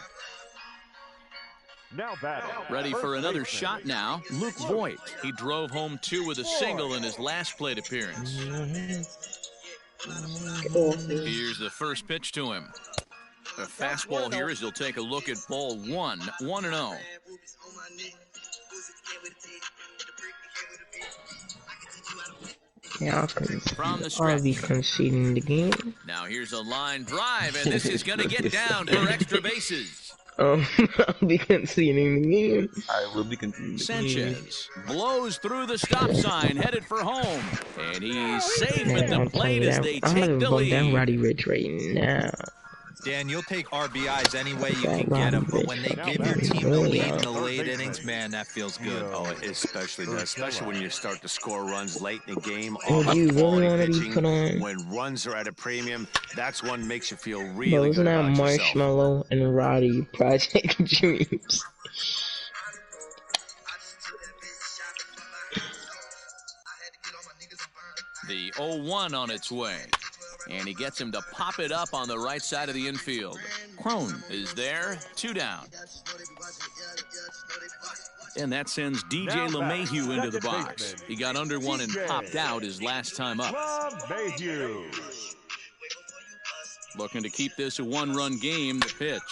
Speaker 8: Now batting.
Speaker 4: Ready for another shot now, Luke Voigt. He drove home 2 with a single in his last plate appearance. Here's the first pitch to him. A fastball here as he'll take a look at ball 1, 1-0.
Speaker 2: Yeah, I'll be conceding the game.
Speaker 4: Now here's a line drive, and this is going to get down for extra bases.
Speaker 2: I'll be conceding the game.
Speaker 6: I will be conceding.
Speaker 4: Sanchez blows through the stop sign, headed for home. And he's safe at the
Speaker 2: I'm
Speaker 4: plate as they
Speaker 2: I'm
Speaker 4: take
Speaker 2: gonna
Speaker 4: the
Speaker 2: vote down
Speaker 4: lead.
Speaker 2: Roddy Rich right now.
Speaker 7: Dan, you'll take RBIs any way you can get them, but when they give your team the lead in the late innings, man, that feels good.
Speaker 1: Oh, it especially does, especially when you start to score runs late in the game.
Speaker 2: Oh, do you really want to be put on?
Speaker 1: When runs are at a premium, that's one makes you feel
Speaker 2: Bro,
Speaker 1: really
Speaker 2: isn't
Speaker 1: good
Speaker 2: that
Speaker 1: about yourself.
Speaker 2: Marshmallow and Roddy Project Dreams?
Speaker 4: The 0-1 on its way. And he gets him to pop it up on the right side of the infield. Crone is there, 2 down. And that sends DJ LeMahieu into the box. He got under one and popped out his last time up. Looking to keep this a 1-run game. The pitch.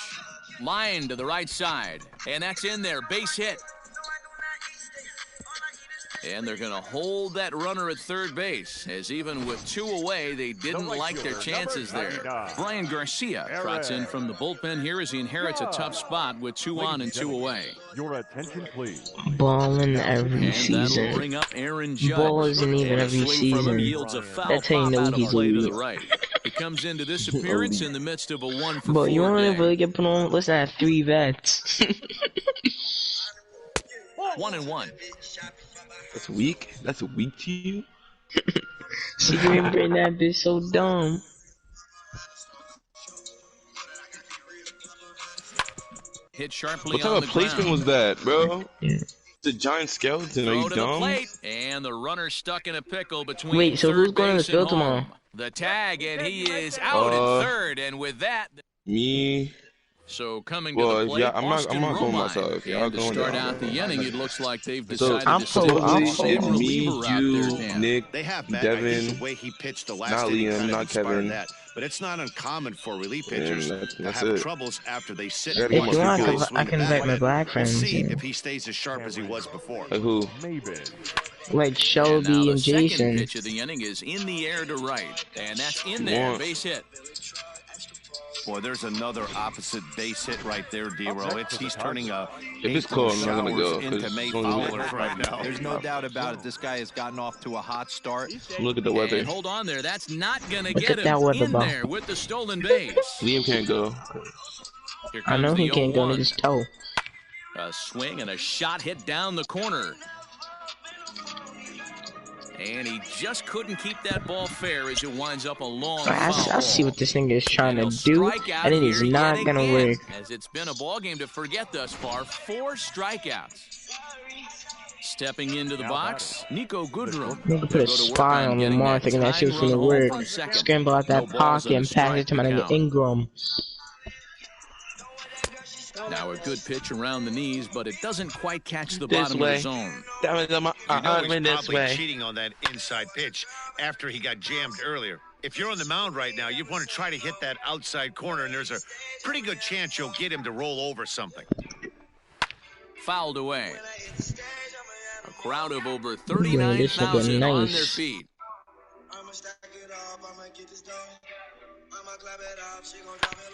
Speaker 4: Line to the right side. And that's in there. Base hit. And they're going to hold that runner at third base, as even with 2 away, they didn't like their chances there. Brian Garcia trots in from the bullpen here as he inherits a tough spot with 2 on and 2 away.
Speaker 8: Your attention, please.
Speaker 2: Balling every
Speaker 4: and
Speaker 2: season.
Speaker 4: That'll bring up Aaron Judge.
Speaker 2: Ball isn't even every season. That's how you know he's elite.
Speaker 4: Right. He comes into this appearance in the midst of a 1-for-4
Speaker 2: But you want to
Speaker 4: day.
Speaker 2: really get put on? Listen, I have 3 vets.
Speaker 4: 1-1.
Speaker 6: That's weak. That's weak to you.
Speaker 2: She didn't bring that bitch so dumb.
Speaker 4: Hit sharply
Speaker 6: What type
Speaker 4: on
Speaker 6: of
Speaker 4: the
Speaker 6: placement
Speaker 4: ground.
Speaker 6: was that, bro? The giant skeleton. Are
Speaker 4: Throw
Speaker 6: you
Speaker 4: to the
Speaker 6: dumb?
Speaker 4: plate, and the runner stuck in a pickle between
Speaker 2: Wait, so who's
Speaker 4: third
Speaker 2: going to the
Speaker 4: base and
Speaker 2: field
Speaker 4: home.
Speaker 2: tomorrow?
Speaker 4: The tag, and he is out at third, and with that,
Speaker 6: Me.
Speaker 4: so coming to
Speaker 6: Well,
Speaker 4: the plate,
Speaker 6: yeah, I'm not
Speaker 4: Austin
Speaker 6: going
Speaker 4: Romine.
Speaker 6: myself. Y'all
Speaker 4: And to
Speaker 6: going
Speaker 4: start
Speaker 6: down.
Speaker 4: out the inning, it looks like they've
Speaker 6: So,
Speaker 4: decided
Speaker 2: I'm
Speaker 4: to stick
Speaker 2: so- I'm
Speaker 4: with
Speaker 2: so-
Speaker 4: a
Speaker 6: it's me,
Speaker 4: reliever out
Speaker 6: you,
Speaker 4: there, Dan.
Speaker 6: Nick,
Speaker 1: They have Matt. I think
Speaker 6: Devin,
Speaker 1: the way he pitched the last
Speaker 6: not
Speaker 1: inning
Speaker 6: Liam,
Speaker 1: kind of
Speaker 6: not
Speaker 1: inspired
Speaker 6: Kevin.
Speaker 1: that. But it's not uncommon for relief
Speaker 6: And
Speaker 1: pitchers
Speaker 6: that's
Speaker 1: to
Speaker 6: it.
Speaker 1: have troubles after they sit.
Speaker 6: Yeah,
Speaker 1: and
Speaker 6: if
Speaker 1: watch
Speaker 6: you
Speaker 1: the
Speaker 6: want,
Speaker 1: guys
Speaker 2: I
Speaker 1: swing
Speaker 2: can
Speaker 1: the
Speaker 2: invite
Speaker 1: bat.
Speaker 2: my black
Speaker 1: We'll
Speaker 2: friends
Speaker 1: see
Speaker 2: in.
Speaker 1: if he stays as sharp as he was before.
Speaker 6: Like who?
Speaker 2: Like
Speaker 4: And now
Speaker 2: Shelby
Speaker 4: the
Speaker 2: and
Speaker 4: second
Speaker 2: Jason.
Speaker 4: pitch of the inning is in the air to right, and that's in there,
Speaker 6: What?
Speaker 4: base hit.
Speaker 1: Boy, there's another opposite base hit right there, D-Row. He's turning a
Speaker 6: If it's cold, I'm not gonna go,
Speaker 1: Showers into
Speaker 6: 'cause
Speaker 1: May
Speaker 6: it's gonna be-
Speaker 1: Fowlers right now.
Speaker 7: There's no doubt about it. This guy has gotten off to a hot start.
Speaker 6: Look at the weather.
Speaker 4: And hold on there, that's not going to
Speaker 2: Look
Speaker 4: get
Speaker 2: at that
Speaker 4: him
Speaker 2: weather
Speaker 4: in
Speaker 2: ball.
Speaker 4: there with the stolen base.
Speaker 6: Liam can't go.
Speaker 4: Here
Speaker 2: I
Speaker 4: comes
Speaker 2: know
Speaker 4: the
Speaker 2: he can't go
Speaker 4: 0-1.
Speaker 2: to his toe.
Speaker 4: A swing and a shot hit down the corner. And he just couldn't keep that ball fair as it winds up a long
Speaker 2: I
Speaker 4: foul
Speaker 2: see
Speaker 4: ball.
Speaker 2: what this nigga is trying
Speaker 4: And
Speaker 2: to
Speaker 4: he'll
Speaker 2: do,
Speaker 4: strike out
Speaker 2: and it is
Speaker 4: here
Speaker 2: not
Speaker 4: yet
Speaker 2: gonna
Speaker 4: again,
Speaker 2: work.
Speaker 4: as it's been a ball game to forget thus far. 4 strikeouts. Stepping into the box, Nico Goodrum.
Speaker 2: Nigga put a spy on Lamar thinking that shit was gonna work. Scramble out that pocket and pass it to my nigga Ingram.
Speaker 4: Now a good pitch around the knees, but it doesn't quite catch the
Speaker 6: This
Speaker 4: bottom
Speaker 6: way.
Speaker 4: of the zone.
Speaker 6: That was
Speaker 1: You know he's
Speaker 6: this
Speaker 1: probably
Speaker 6: way.
Speaker 1: cheating on that inside pitch after he got jammed earlier. If you're on the mound right now, you want to try to hit that outside corner, and there's a pretty good chance you'll get him to roll over something.
Speaker 4: Fouled away. A crowd of over
Speaker 2: this nigga
Speaker 4: 39,000 on their
Speaker 2: nice.
Speaker 4: feet.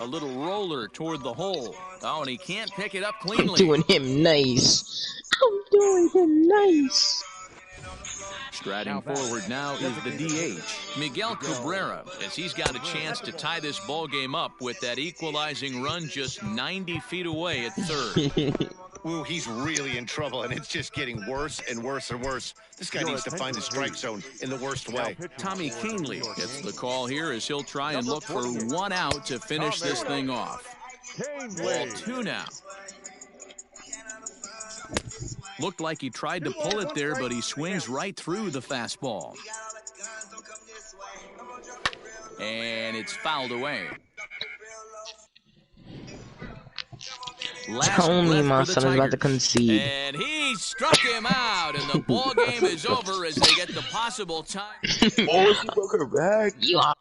Speaker 4: A little roller toward the hole. Oh, and he can't pick it up
Speaker 2: I'm
Speaker 4: cleanly.
Speaker 2: doing him nice. I'm doing him nice.
Speaker 4: Striding forward now is the DH, Miguel Cabrera, as he's got a chance to tie this ball game up with that equalizing run just 90 feet away at third.
Speaker 1: Ooh, he's really in trouble, and it's just getting worse and worse and worse. This guy needs to find the strike zone in the worst way.
Speaker 4: Tommy Canely gets the call here as he'll try and look for 1 out to finish this thing off. Ball 2 now. Looked like he tried to pull it there, but he swings right through the fastball. And it's fouled away. Last
Speaker 2: Tell me
Speaker 4: breath
Speaker 2: my
Speaker 4: for the
Speaker 2: son is about to
Speaker 4: Tigers.
Speaker 2: concede.
Speaker 4: And he struck him out, and the ball game is over as they get the possible tie.
Speaker 6: Oh, she broke her back.
Speaker 2: You are